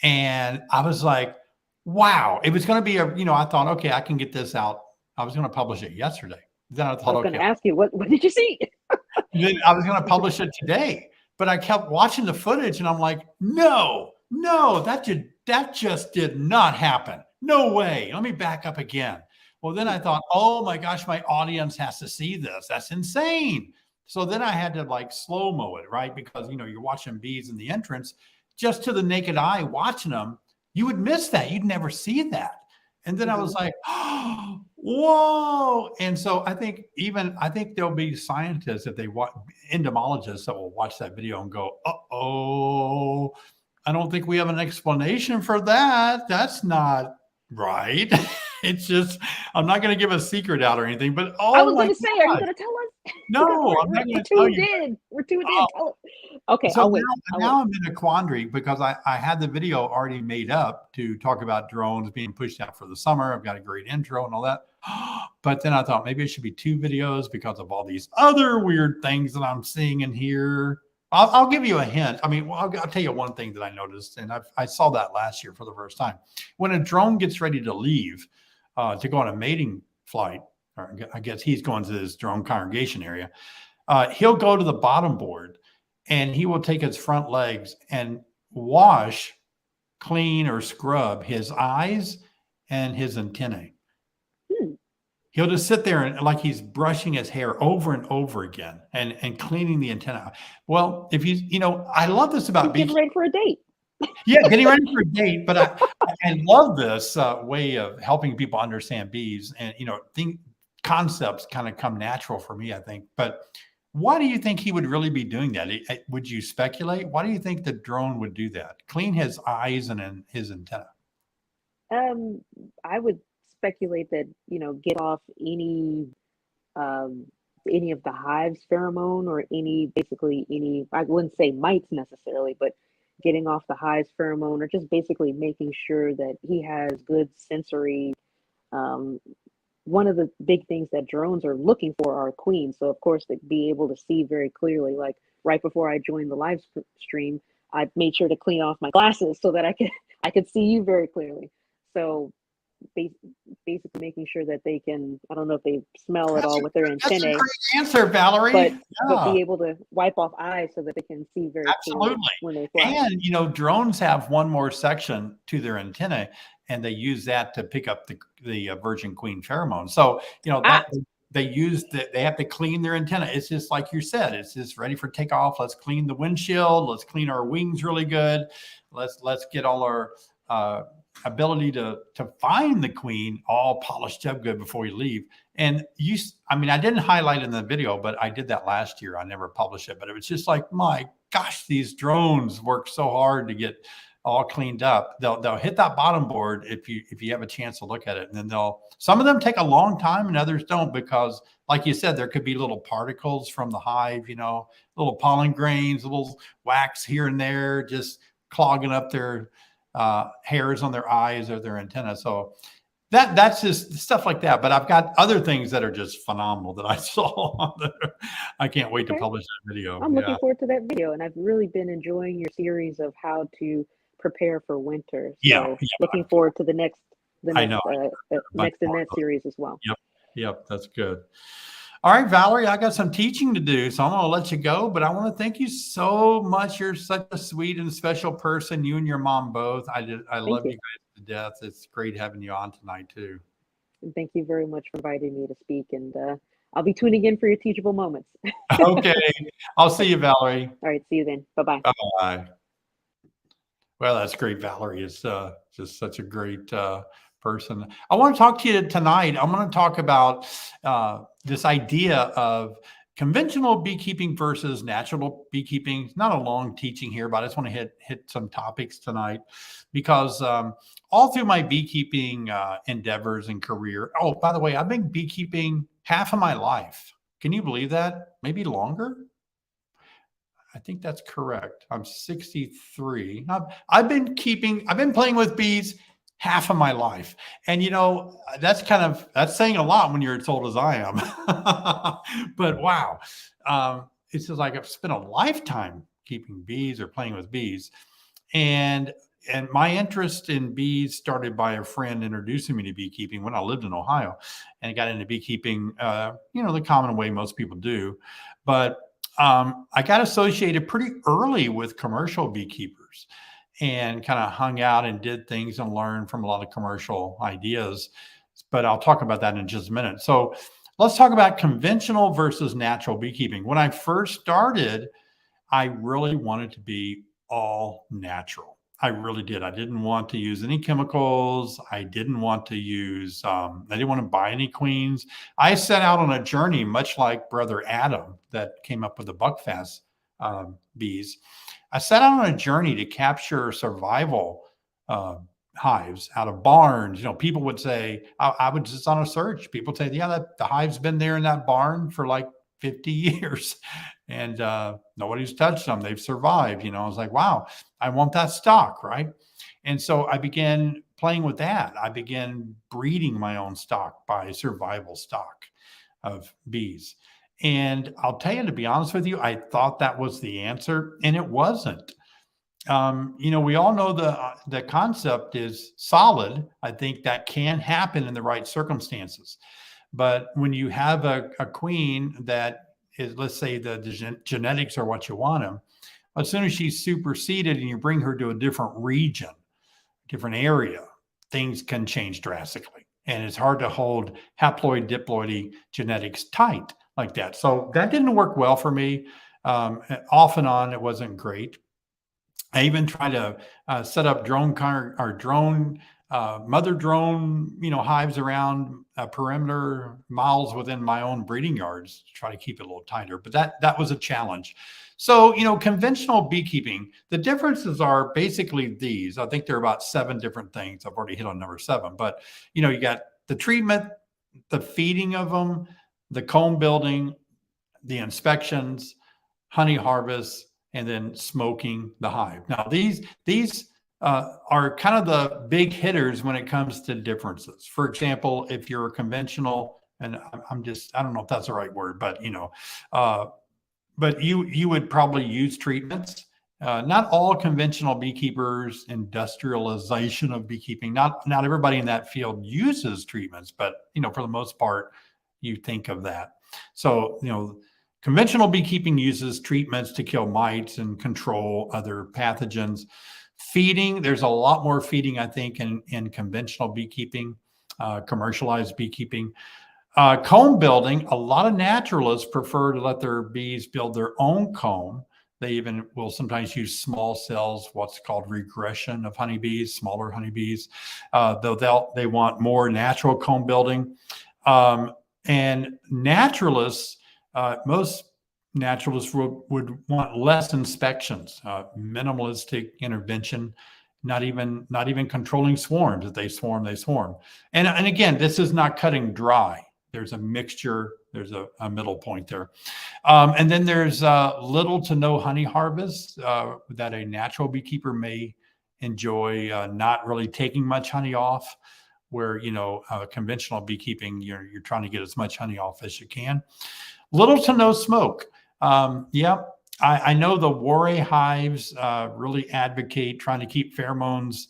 And I was like, wow, it was going to be I thought, okay, I can get this out. I was going to publish it yesterday. Then I thought, I was going to ask you, what did you see? Then I was going to publish it today, but I kept watching the footage and I'm like, no, that just did not happen. No way. Let me back up again. Well, then I thought, oh my gosh, my audience has to see this. That's insane. So then I had to like slow-mo it, right? Because, you're watching bees in the entrance, just to the naked eye watching them, you would miss that. You'd never see that. And then I was like, oh, whoa. And so I think there'll be scientists, if they entomologists that will watch that video and go, uh-oh, I don't think we have an explanation for that. That's not right. It's just, I'm not going to give a secret out or anything, but I oh was my going to say, are you God. going to tell us? No, Because I'm not going we're to tell tuned you. in. We're tuned Oh. in. Tell us. Okay, So I'll wait. now I'm in a quandary because I had the video already made up to talk about drones being pushed out for the summer. I've got a great intro and all that. But then I thought maybe it should be 2 videos because of all these other weird things that I'm seeing in here. I'll give you a hint. I mean, well, I'll tell you one thing that I noticed, and I saw that last year for the first time. When a drone gets ready to leave to go on a mating flight, or I guess he's going to this drone congregation area, he'll go to the bottom board and he will take his front legs and wash, clean, or scrub his eyes and his antennae. He'll just sit there and like he's brushing his hair over and over again and cleaning the antenna. Well, if I love this about getting ready for a date. Yeah, getting ready for a date. But I love this way of helping people understand bees, and concepts kind of come natural for me, I think. But why do you think he would really be doing that? Would you speculate? Why do you think the drone would do that? Clean his eyes and his antenna. I would speculate that get off any of the hive's pheromone or any I wouldn't say mites necessarily, but getting off the hive's pheromone or just basically making sure that he has good sensory. One of the big things that drones are looking for are queens. So of course they'd be able to see very clearly. Like right before I joined the live stream, I made sure to clean off my glasses so that I could see you very clearly. So basically making sure that they can, I don't know if they smell at all with their antennae. That's a great answer, Valerie. But be able to wipe off eyes so that they can see very clearly when they fly. And drones have one more section to their antennae, and they use that to pick up the virgin queen pheromone. So they have to clean their antenna. It's just like you said, it's just ready for takeoff. Let's clean the windshield. Let's clean our wings really good. Let's get all our ability to find the queen all polished up good before you leave. And I didn't highlight in the video, but I did that last year. I never published it, but it was just like, my gosh, these drones work so hard to get all cleaned up. They'll hit that bottom board if you have a chance to look at it, and then some of them take a long time and others don't, because like you said, there could be little particles from the hive, little pollen grains, little wax here and there, just clogging up their hairs on their eyes or their antenna. So that's just stuff like that. But I've got other things that are just phenomenal that I saw. I can't wait to publish that video. I'm looking forward to that video, and I've really been enjoying your series of how to prepare for winter. So looking forward to the next in that series as well. Yep, that's good. All right, Valerie, I got some teaching to do, so I'm going to let you go, but I want to thank you so much. You're such a sweet and special person, you and your mom both. I love you guys to death. It's great having you on tonight, too. And thank you very much for inviting me to speak, and I'll be tuning in for your teachable moments. Okay. I'll see you, Valerie. All right, see you then. Bye-bye. Bye. Well, that's great. Valerie is just such a great person. I want to talk to you tonight. I'm going to talk about this idea of conventional beekeeping versus natural beekeeping. It's not a long teaching here, but I just want to hit some topics tonight, because all through my beekeeping endeavors and career. Oh, by the way, I've been beekeeping half of my life. Can you believe that? Maybe longer. I think that's correct. I'm 63. I've been playing with bees half of my life. And, that's saying a lot when you're as old as I am. But wow. It's just like I've spent a lifetime keeping bees or playing with bees. And my interest in bees started by a friend introducing me to beekeeping when I lived in Ohio, and got into beekeeping, the common way most people do. But I got associated pretty early with commercial beekeepers and kind of hung out and did things and learned from a lot of commercial ideas. But I'll talk about that in just a minute. So let's talk about conventional versus natural beekeeping. When I first started, I really wanted to be all natural. I really did. I didn't want to use any chemicals. I didn't want to use, I didn't want to buy any queens. I set out on a journey, much like Brother Adam that came up with the buckfast bees. I set out on a journey to capture survival hives out of barns. People would say, I was just on a search. People say, yeah, the hive's been there in that barn for like 50 years and nobody's touched them. They've survived. I was like, wow, I want that stock, right? And so I began playing with that. I began breeding my own stock by survival stock of bees. And I'll tell you, to be honest with you, I thought that was the answer, and it wasn't. We all know the concept is solid. I think that can happen in the right circumstances. But when you have a queen that is, let's say the genetics are what you want them, as soon as she's superseded and you bring her to a different region, different area, things can change drastically. And it's hard to hold haploid diploidy genetics tight like that. So that didn't work well for me. Off and on, it wasn't great. I even tried to set up mother drone, hives around perimeter miles within my own breeding yards to try to keep it a little tighter. But that was a challenge. So, conventional beekeeping, the differences are basically these. I think there are about 7 different things. I've already hit on number 7, but you got the treatment, the feeding of them, the comb building, the inspections, honey harvest, and then smoking the hive. Now, these are kind of the big hitters when it comes to differences. For example, if you're a conventional, and I don't know if that's the right word, but but you would probably use treatments. Not all conventional beekeepers, industrialization of beekeeping, not everybody in that field uses treatments, but for the most part, you think of that. So, conventional beekeeping uses treatments to kill mites and control other pathogens. Feeding, there's a lot more feeding, I think, in conventional beekeeping, commercialized beekeeping. Comb building, a lot of naturalists prefer to let their bees build their own comb. They even will sometimes use small cells, what's called regression of honeybees, smaller honeybees, though they want more natural comb building. And naturalists, most naturalists would want less inspections, minimalistic intervention, not even controlling swarms. If they swarm, they swarm. And again, this is not cutting dry. There's a mixture. There's a middle point there. And then there's little to no honey harvest that a natural beekeeper may enjoy, not really taking much honey off, where, conventional beekeeping, you're trying to get as much honey off as you can. Little to no smoke. I know the Warre hives really advocate trying to keep pheromones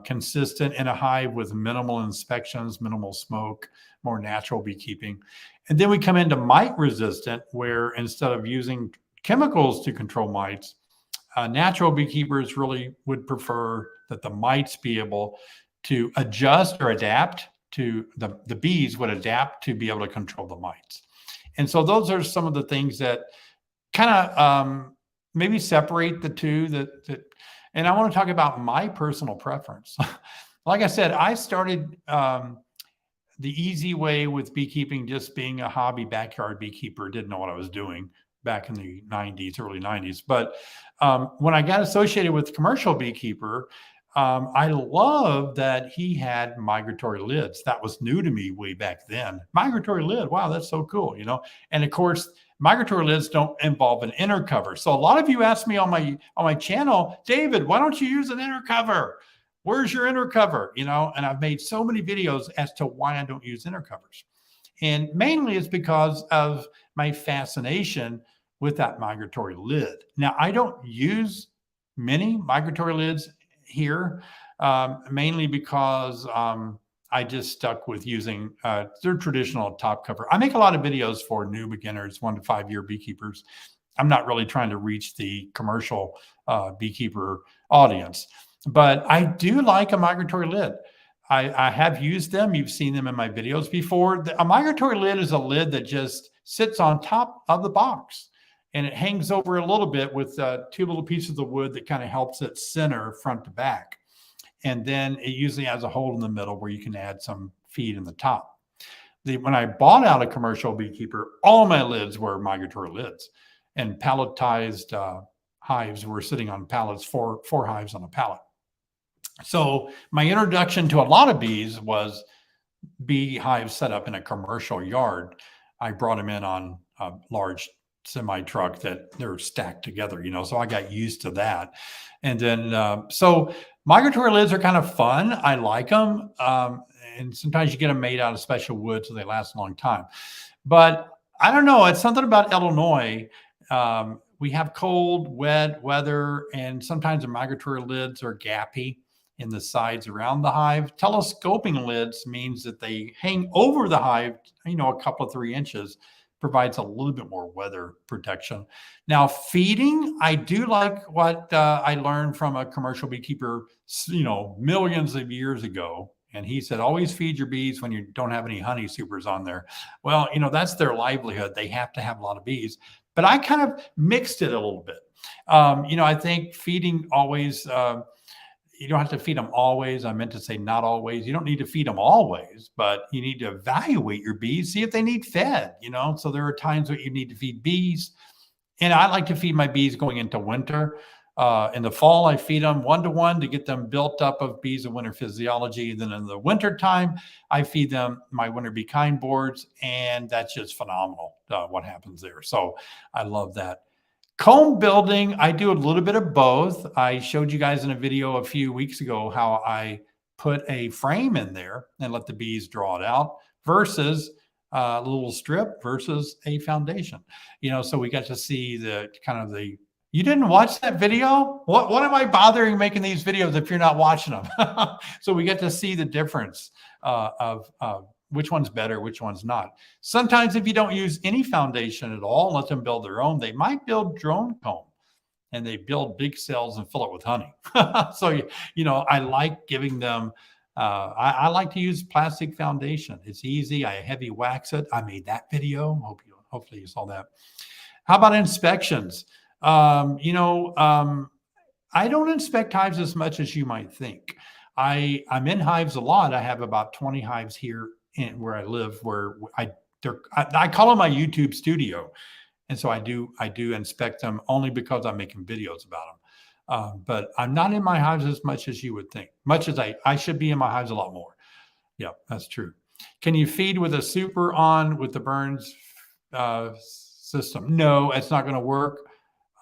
consistent in a hive with minimal inspections, minimal smoke, more natural beekeeping. And then we come into mite resistant, where instead of using chemicals to control mites, natural beekeepers really would prefer that the mites be able to adjust or adapt to the bees would adapt to be able to control the mites. And so those are some of the things that kind of maybe separate the two. And I want to talk about my personal preference. Like I said, I started the easy way with beekeeping, just being a hobby backyard beekeeper. Didn't know what I was doing back in the 90s, early 90s. But when I got associated with commercial beekeeper, I love that he had migratory lids. That was new to me way back then. Migratory lid, wow, that's so cool, And of course, migratory lids don't involve an inner cover. So a lot of you ask me on my channel, David, why don't you use an inner cover? Where's your inner cover? And I've made so many videos as to why I don't use inner covers. And mainly it's because of my fascination with that migratory lid. Now, I don't use many migratory lids here, mainly because I just stuck with using their traditional top cover. I make a lot of videos for new beginners, 1 to 5 year beekeepers. I'm not really trying to reach the commercial beekeeper audience, but I do like a migratory lid. I have used them. You've seen them in my videos before. A migratory lid is a lid that just sits on top of the box, and it hangs over a little bit with 2 little pieces of wood that kind of helps it center front to back. And then it usually has a hole in the middle where you can add some feed in the top. When I bought out a commercial beekeeper, all my lids were migratory lids. and palletized hives were sitting on pallets, four hives on a pallet. So my introduction to a lot of bees was bee hives set up in a commercial yard. I brought them in on a large semi truck that they're stacked together, so I got used to that. And then, so migratory lids are kind of fun. I like them. And sometimes you get them made out of special wood, so they last a long time. But I don't know. It's something about Illinois. We have cold, wet weather, and sometimes the migratory lids are gappy in the sides around the hive. Telescoping lids means that they hang over the hive, a couple of 3 inches, provides a little bit more weather protection. Now, feeding, I do like what I learned from a commercial beekeeper, millions of years ago. And he said, always feed your bees when you don't have any honey supers on there. Well, that's their livelihood. They have to have a lot of bees. But I kind of mixed it a little bit. I think feeding always, you don't have to feed them always. I meant to say not always. You don't need to feed them always, but you need to evaluate your bees, see if they need fed, So there are times where you need to feed bees. And I like to feed my bees going into winter. In the fall, I feed them 1-to-1 to get them built up of bees and winter physiology. Then in the winter time, I feed them my winter bee kind boards, and that's just phenomenal what happens there. So I love that. Comb building, I do a little bit of both. I showed you guys in a video a few weeks ago how I put a frame in there and let the bees draw it out versus a little strip versus a foundation. So we got to see you didn't watch that video? What am I bothering making these videos if you're not watching them? So we get to see the difference of which one's better, which one's not. Sometimes if you don't use any foundation at all, let them build their own, they might build drone comb and they build big cells and fill it with honey. So, I like giving them, I like to use plastic foundation. It's easy. I heavy wax it. I made that video. Hopefully you saw that. How about inspections? I don't inspect hives as much as you might think. I'm in hives a lot. I have about 20 hives here where I live, where I call them my YouTube studio. And so I do inspect them only because I'm making videos about them. But I'm not in my hives as much as you would think, much as I should be in my hives a lot more. Yeah, that's true. Can you feed with a super on with the Burns system? No, it's not going to work.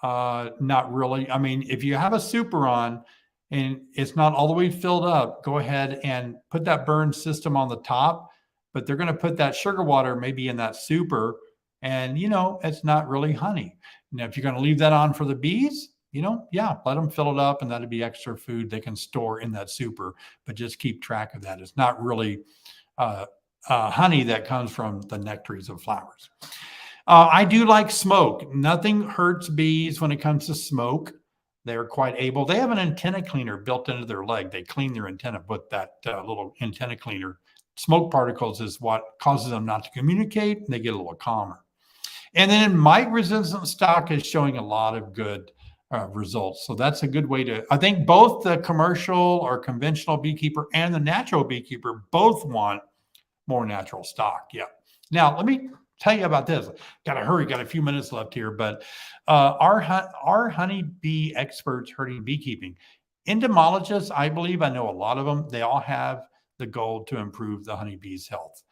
Not really. I mean, if you have a super on and it's not all the way filled up, go ahead and put that Burns system on the top, but they're going to put that sugar water maybe in that super, and it's not really honey. Now, if you're going to leave that on for the bees, let them fill it up, and that'd be extra food they can store in that super, but just keep track of that. It's not really honey that comes from the nectaries of flowers. I do like smoke. Nothing hurts bees when it comes to smoke. They're quite able. They have an antenna cleaner built into their leg. They clean their antenna with that little antenna cleaner. Smoke particles is what causes them not to communicate, and they get a little calmer. And then mite-resistant stock is showing a lot of good results. So that's a good way to, I think both the commercial or conventional beekeeper and the natural beekeeper both want more natural stock. Yeah. Now, let me tell you about this. Got to hurry. Got a few minutes left here, but our honeybee experts herding beekeeping, entomologists, I believe, I know a lot of them, they all have the goal to improve the honeybee's health.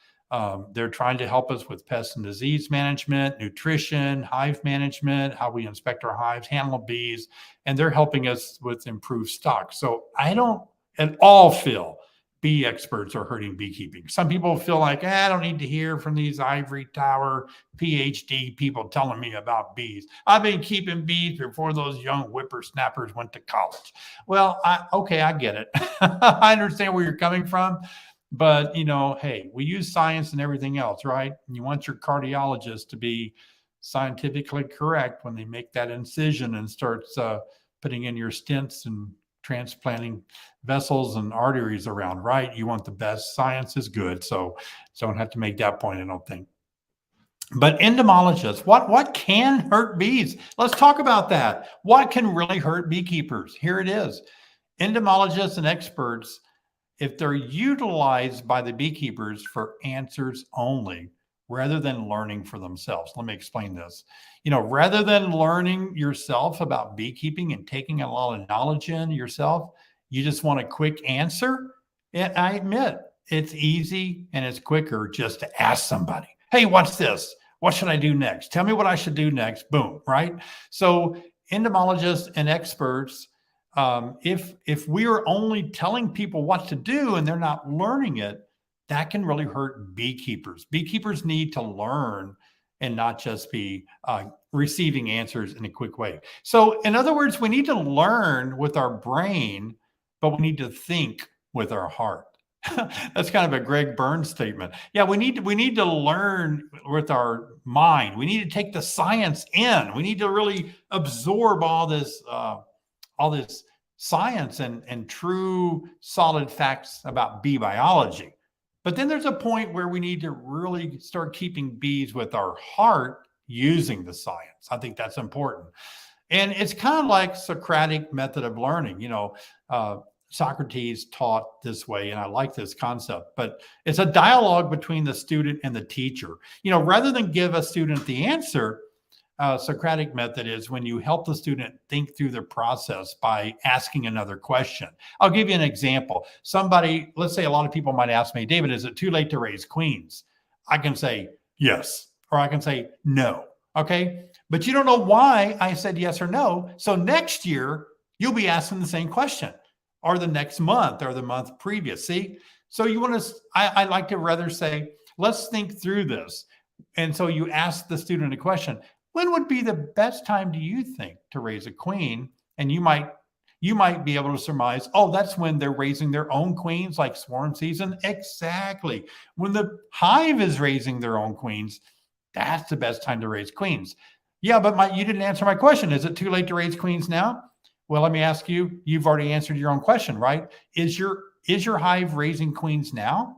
They're trying to help us with pest and disease management, nutrition, hive management, how we inspect our hives, handle bees, and they're helping us with improved stock. So I don't at all feel bee experts are hurting beekeeping. Some people feel like, I don't need to hear from these ivory tower PhD people telling me about bees. I've been keeping bees before those young whippersnappers went to college. Well, I get it. I understand where you're coming from. But, hey, we use science and everything else, right? And you want your cardiologist to be scientifically correct when they make that incision and starts putting in your stents and transplanting vessels and arteries around, right? You want the best. Science is good. So don't have to make that point, I don't think. But entomologists, what can hurt bees? Let's talk about that. What can really hurt beekeepers? Here it is. Entomologists and experts, if they're utilized by the beekeepers for answers only, rather than learning for themselves. Let me explain this. Rather than learning yourself about beekeeping and taking a lot of knowledge in yourself, you just want a quick answer. And I admit it's easy and it's quicker just to ask somebody, hey, what's this? What should I do next? Tell me what I should do next. Boom, right? So entomologists and experts, if we are only telling people what to do and they're not learning it, that can really hurt beekeepers. Beekeepers need to learn and not just be receiving answers in a quick way. So in other words, we need to learn with our brain, but we need to think with our heart. That's kind of a Greg Burns statement. Yeah, we need to learn with our mind. We need to take the science in. We need to really absorb all this science and true solid facts about bee biology. But then there's a point where we need to really start keeping bees with our heart using the science. I think that's important. And it's kind of like Socratic method of learning. Socrates taught this way, and I like this concept, but it's a dialogue between the student and the teacher. Rather than give a student the answer, Socratic method is when you help the student think through the process by asking another question. I'll give you an example. Let's say a lot of people might ask me, David, is it too late to raise queens? I can say yes, or I can say no. Okay. But you don't know why I said yes or no. So next year, you'll be asking the same question, or the next month, or the month previous. See? So I like to rather say, let's think through this. And so you ask the student a question. When would be the best time, do you think, to raise a queen? And you might be able to surmise, oh, that's when they're raising their own queens, like swarm season. Exactly. When the hive is raising their own queens, that's the best time to raise queens. Yeah, but you didn't answer my question. Is it too late to raise queens now? Well, let me ask you, you've already answered your own question, right? Is your hive raising queens now?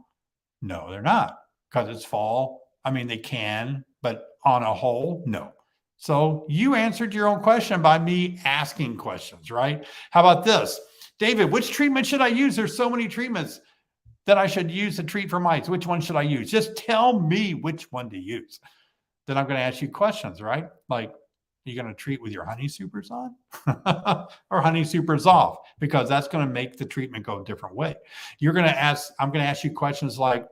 No, they're not, because it's fall. I mean, they can, but on a whole, no. So you answered your own question by me asking questions, right? How about this? David, which treatment should I use? There's so many treatments that I should use to treat for mites. Which one should I use? Just tell me which one to use. Then I'm going to ask you questions, right? Like, are you going to treat with your honey supers on or honey supers off? Because that's going to make the treatment go a different way. I'm going to ask you questions like,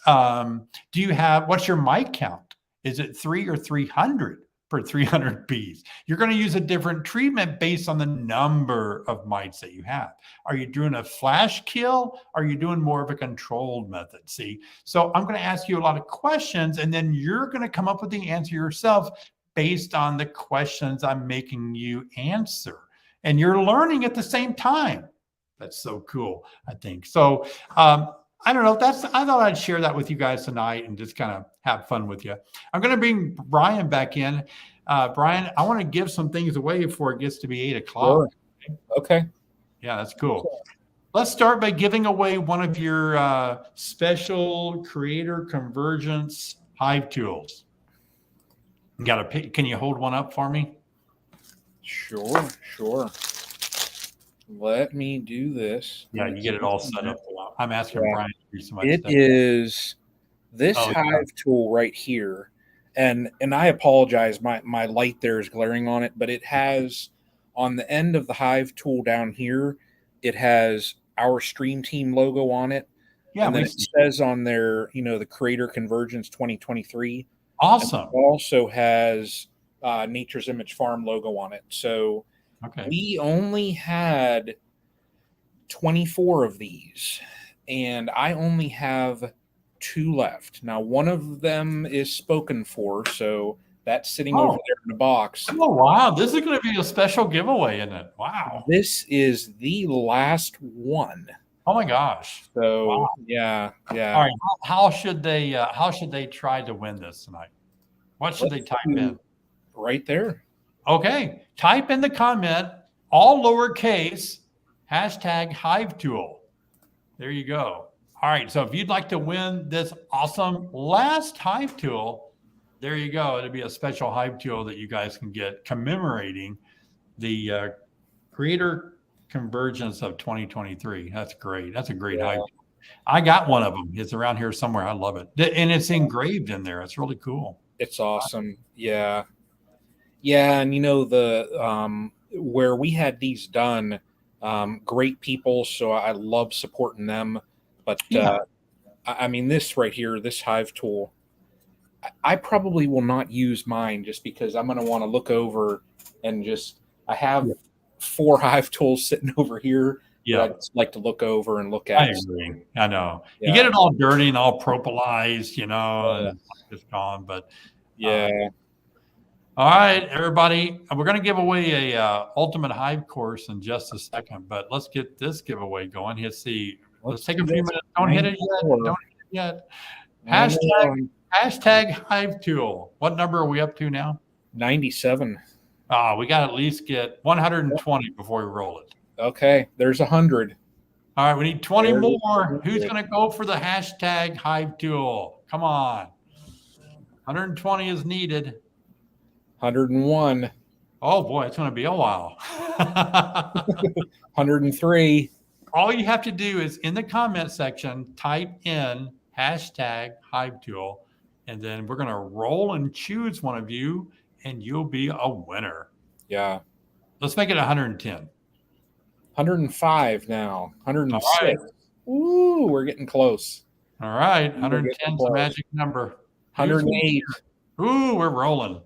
what's your mite count? Is it 3 or 300 per 300 bees? You're going to use a different treatment based on the number of mites that you have. Are you doing a flash kill? Are you doing more of a controlled method? See, so I'm going to ask you a lot of questions, and then you're going to come up with the answer yourself based on the questions I'm making you answer. And you're learning at the same time. That's so cool, I think. So I don't know. I thought I'd share that with you guys tonight and just kind of have fun with you. I'm going to bring Brian back in. Brian, I want to give some things away before it gets to be 8 o'clock. Sure. Okay. Yeah, that's cool. Let's start by giving away one of your special creator convergence hive tools. Can you hold one up for me? Sure. Let me do this. Yeah, you get it all set up. I'm asking Brian to do so much stuff. It is this hive tool right here. And I apologize, my light there is glaring on it, but it has on the end of the hive tool down here, it has our Stream Team logo on it. Yeah, and then it says on there, the Creator Convergence 2023. Awesome. It also has Nature's Image Farm logo on it. So we only had 24 of these, and I only have 2 left. Now, one of them is spoken for, so that's sitting over there in the box. Oh, wow. This is going to be a special giveaway, isn't it? Wow. This is the last one. Oh my gosh. So, yeah. All right. How should they try to win this tonight? What should they type in? Right there. Okay. Type in the comment, all lowercase, #HiveTool. There you go. All right. So if you'd like to win this awesome last hive tool, there you go. It'll be a special hive tool that you guys can get commemorating the Creator Convergence of 2023. That's great. That's a great hive tool. I got one of them. It's around here somewhere. I love it. And it's engraved in there. It's really cool. It's awesome. Yeah. Yeah. And, the where we had these done, great people. So I love supporting them. But Yeah. I mean, this right here, this hive tool, I probably will not use mine just because I'm going to want to look over and I have 4 hive tools sitting over here. Yeah. That I just like to look over and look I at. agree. I know. Yeah. You get it all dirty and all propolized, and it's gone. But yeah. All right, everybody. We're going to give away a Ultimate Hive course in just a second, but let's get this giveaway going. Let's see. Let's take a few minutes. Don't hit it yet. Don't hit it yet. Hashtag Hive Tool. What number are we up to now? 97. We got to at least get 120 before we roll it. Okay, there's 100. All right, we need 20 more. Who's going to go for the hashtag Hive Tool? Come on. 120 is needed. 101. Oh boy, it's going to be a while. 103. All you have to do is in the comment section, type in hashtag Hive Tool, and then we're going to roll and choose one of you, and you'll be a winner. Yeah. Let's make it 110. 105 now. 106. Right. Ooh, we're getting close. All right. 110 is the magic number. 108. Ooh, we're rolling.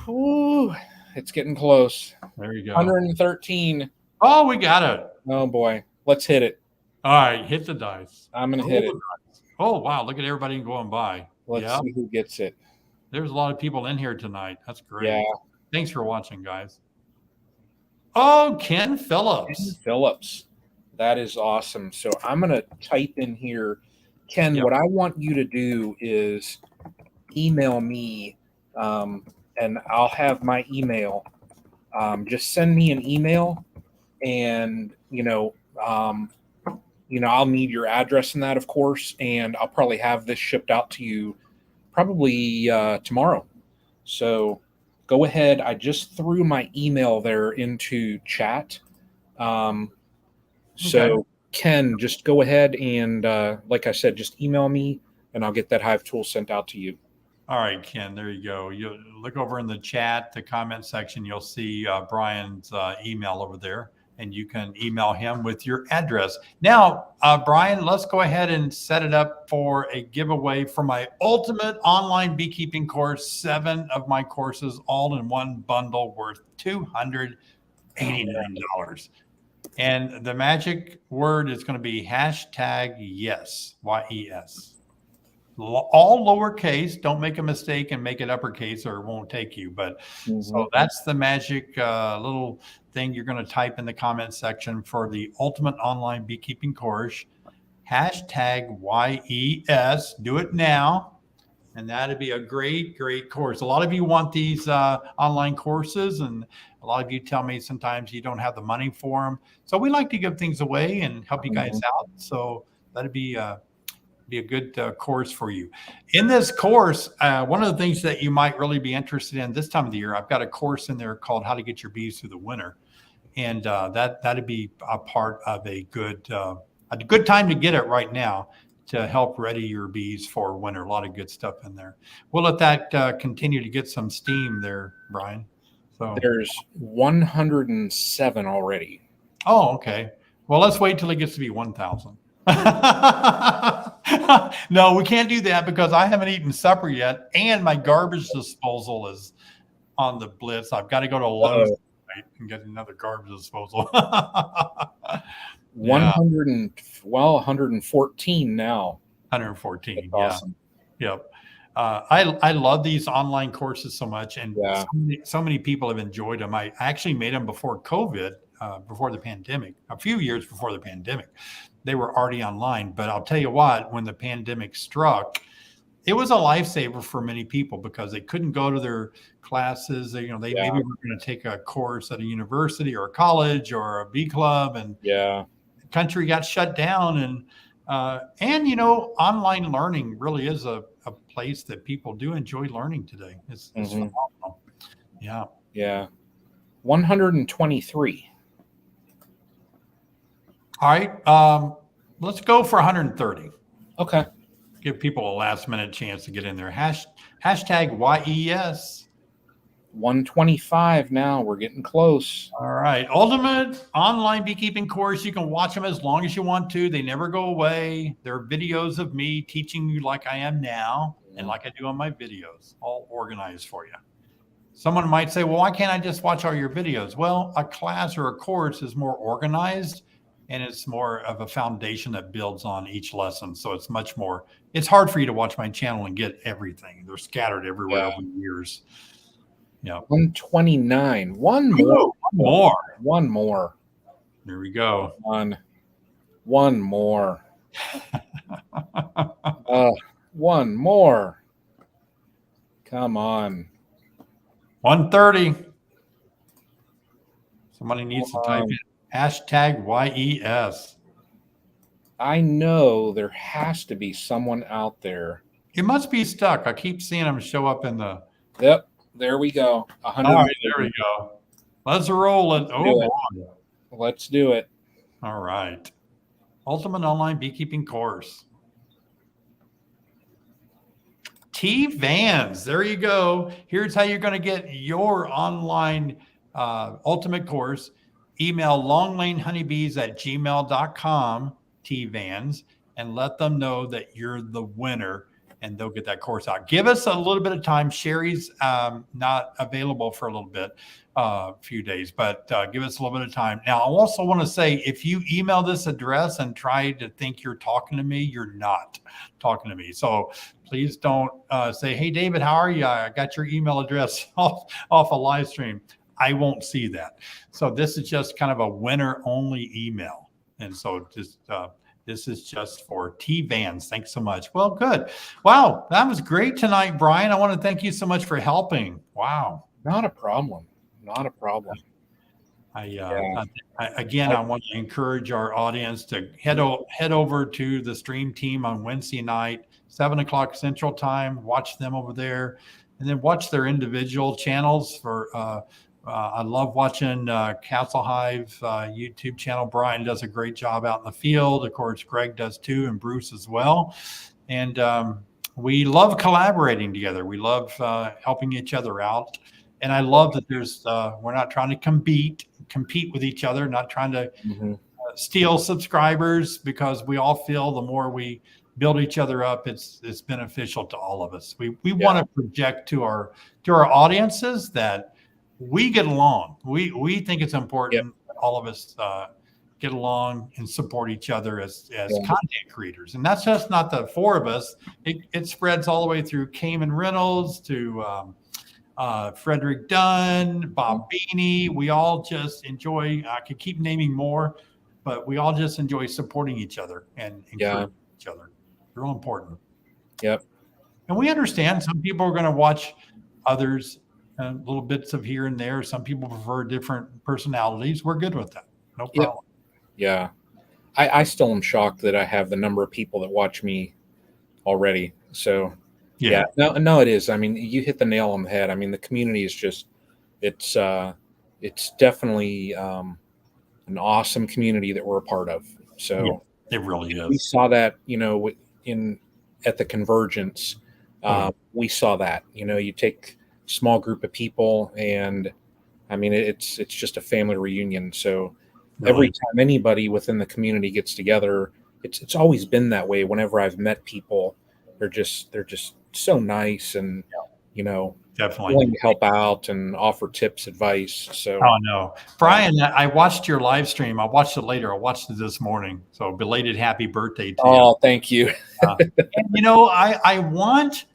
Ooh, it's getting close. There you go. 113. Oh, we got it. Oh, boy. Let's hit it. All right. Hit the dice. I'm going to hit it. Oh, wow. Look at everybody going by. Let's see who gets it. There's a lot of people in here tonight. That's great. Yeah. Thanks for watching, guys. Oh, Ken Phillips. Ken Phillips. That is awesome. So I'm going to type in here, Ken, what I want you to do is email me, and I'll have my email. Just send me an email, and, I'll need your address in that, of course, and I'll probably have this shipped out to you probably tomorrow. So go ahead. I just threw my email there into chat. So Ken, just go ahead and, like I said, just email me and I'll get that Hive tool sent out to you. All right, Ken, there you go. You look over in the chat, the comment section, you'll see Brian's email over there, and you can email him with your address. Now, Brian, let's go ahead and set it up for a giveaway for my ultimate online beekeeping course, 7 of my courses, all in one bundle worth $289. And the magic word is going to be hashtag yes, Y-E-S. All lowercase. Don't make a mistake and make it uppercase or it won't take you. But so that's the magic little thing you're going to type in the comment section for the ultimate online beekeeping course. Hashtag YES. Do it now. And that'd be a great, great course. A lot of you want these online courses, and a lot of you tell me sometimes you don't have the money for them. So we like to give things away and help you guys out. So that'd be a good course for you. In this course, one of the things that you might really be interested in this time of the year, I've got a course in there called How to Get Your Bees Through the Winter. And that'd be a part of a good time to get it right now to help ready your bees for winter. A lot of good stuff in there. We'll let that continue to get some steam there, Brian. So there's 107 already. Oh, okay. Well, let's wait till it gets to be 1,000. No, we can't do that because I haven't eaten supper yet, and my garbage disposal is on the blitz. I've got to go to Lowe's and get another garbage disposal. 114 now. 114. That's awesome. Yep. I love these online courses so much, and so many people have enjoyed them. I actually made them before COVID, before the pandemic, a few years before the pandemic. They were already online, but I'll tell you what, when the pandemic struck, it was a lifesaver for many people because they couldn't go to their classes. They maybe were going to take a course at a university or a college or a bee club, and the country got shut down. And online learning really is a place that people do enjoy learning today. It's phenomenal. Yeah. 123. All right. Let's go for 130. Okay. Give people a last minute chance to get in there. Hashtag YES. 125 now. We're getting close. All right. Ultimate online beekeeping course. You can watch them as long as you want to. They never go away. They're videos of me teaching you like I am now and like I do on my videos, all organized for you. Someone might say, well, why can't I just watch all your videos? Well, a class or a course is more organized and it's more of a foundation that builds on each lesson. So it's much more, it's hard for you to watch my channel and get everything. They're scattered everywhere over the years. Yeah. 129. One more. One more. There we go. One more. One more. Come on. 130. Somebody needs to type in hashtag YES. I know there has to be someone out there. It must be stuck. I keep seeing them show up in the. Yep. There we go. 100. All right, there we go. Let's roll it. Oh, boy. Let's do it. All right. Ultimate Online Beekeeping Course. T Vans. There you go. Here's how you're going to get your online ultimate course. Email longlanehoneybees@gmail.com, T Vans, and let them know that you're the winner. And they'll get that course out. Give us a little bit of time. Sherry's not available for a little bit, a few days, but give us a little bit of time. Now, I also want to say, if you email this address and try to think you're talking to me, you're not talking to me. So please don't say, hey, David, how are you? I got your email address off a live stream. I won't see that. So this is just kind of a winner only email. And so just this is just for T Vans. Thanks so much. Well, good. Wow, that was great tonight, Brian. I want to thank you so much for helping. Wow. Not a problem. Not a problem. Again, I want to encourage our audience to head over to the stream team on Wednesday night, 7 o'clock Central Time. Watch them over there, and then watch their individual channels. I love watching Castle Hive YouTube channel. Brian does a great job out in the field. Of course, Greg does too, and Bruce as well. And we love collaborating together. We love helping each other out. And I love that we're not trying to compete with each other, not trying to steal subscribers, because we all feel the more we build each other up, it's beneficial to all of us. We want to project to our audiences that we get along. We think it's important that all of us get along and support each other as content creators. And that's just not the four of us. It spreads all the way through Cayman Reynolds to Frederick Dunn, Bob Beanie. We all just enjoy, I could keep naming more, but we all just enjoy supporting each other and encouraging each other. It's real important. Yep. And we understand some people are going to watch others, little bits of here and there. Some people prefer different personalities. We're good with that. No problem. Yeah. I still am shocked that I have the number of people that watch me already. So no, it is. I mean, you hit the nail on the head. I mean, the community is just, it's definitely an awesome community that we're a part of. So it really is. We saw that, at the convergence, we saw that, you take small group of people, and I mean, it's just a family reunion. So every time anybody within the community gets together, it's always been that way. Whenever I've met people, they're just so nice, and definitely willing to help out and offer tips, advice. So no, Brian, I watched your live stream. I watched it later. I watched it this morning. So belated happy birthday to you. Oh, thank you. And,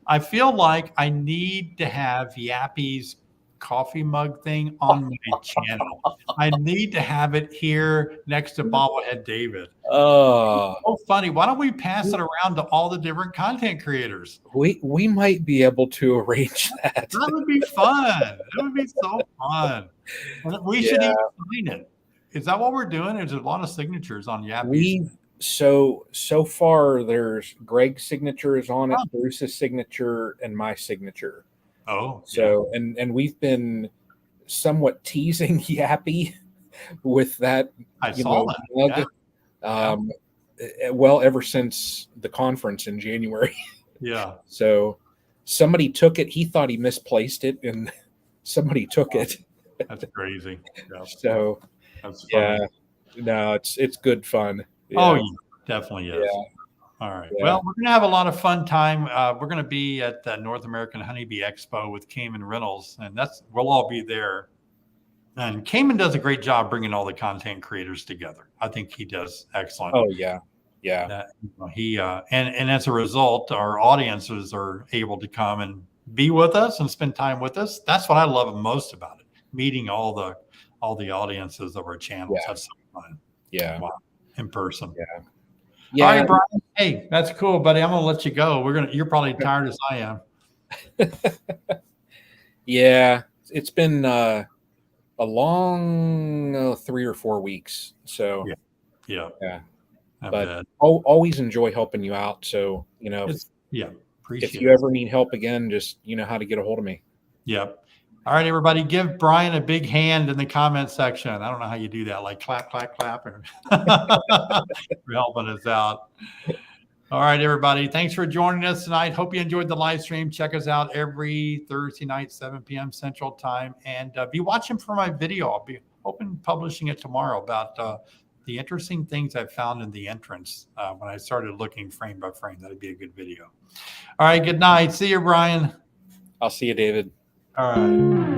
I feel like I need to have Yappy's coffee mug thing on my channel. I need to have it here next to Bobblehead David. Oh, so funny. Why don't we pass it around to all the different content creators? We might be able to arrange that. That would be fun. That would be so fun. We should even sign it. Is that what we're doing? There's a lot of signatures on Yappy. So far there's Greg's signature is on it, Bruce's signature, and my signature. Oh, so and we've been somewhat teasing Yappy with that. I saw that. Mug. well, ever since the conference in January. Yeah. So somebody took it. He thought he misplaced it, and somebody took it. That's crazy. Yeah. So That's funny. yeah, no, it's good fun. Oh, Yeah. yeah, definitely is. Yeah. All right. Yeah. Well, we're going to have a lot of fun time. We're going to be at the North American Honeybee Expo with Cayman Reynolds, and we'll all be there. And Cayman does a great job bringing all the content creators together. I think he does excellent. Oh yeah. Yeah. That, and as a result, our audiences are able to come and be with us and spend time with us. That's what I love most about it. Meeting all the audiences of our channels. Yeah. That's so fun. Yeah. Wow. In person. Yeah. Yeah. All right, Brian. Hey, that's cool, buddy. I'm gonna let you go. You're probably tired as I am. Yeah. It's been a long 3 or 4 weeks. So Yeah. But I'll always enjoy helping you out. So, appreciate if you ever need help again, just you know how to get a hold of me. Yep. All right, everybody, give Brian a big hand in the comment section. I don't know how you do that, like clap, clap, clap, or for helping us out. All right, everybody, thanks for joining us tonight. Hope you enjoyed the live stream. Check us out every Thursday night, 7 p.m. Central Time, and be watching for my video. I'll be publishing it tomorrow about the interesting things I found in the entrance when I started looking frame by frame. That'd be a good video. All right, good night. See you, Brian. I'll see you, David. All right.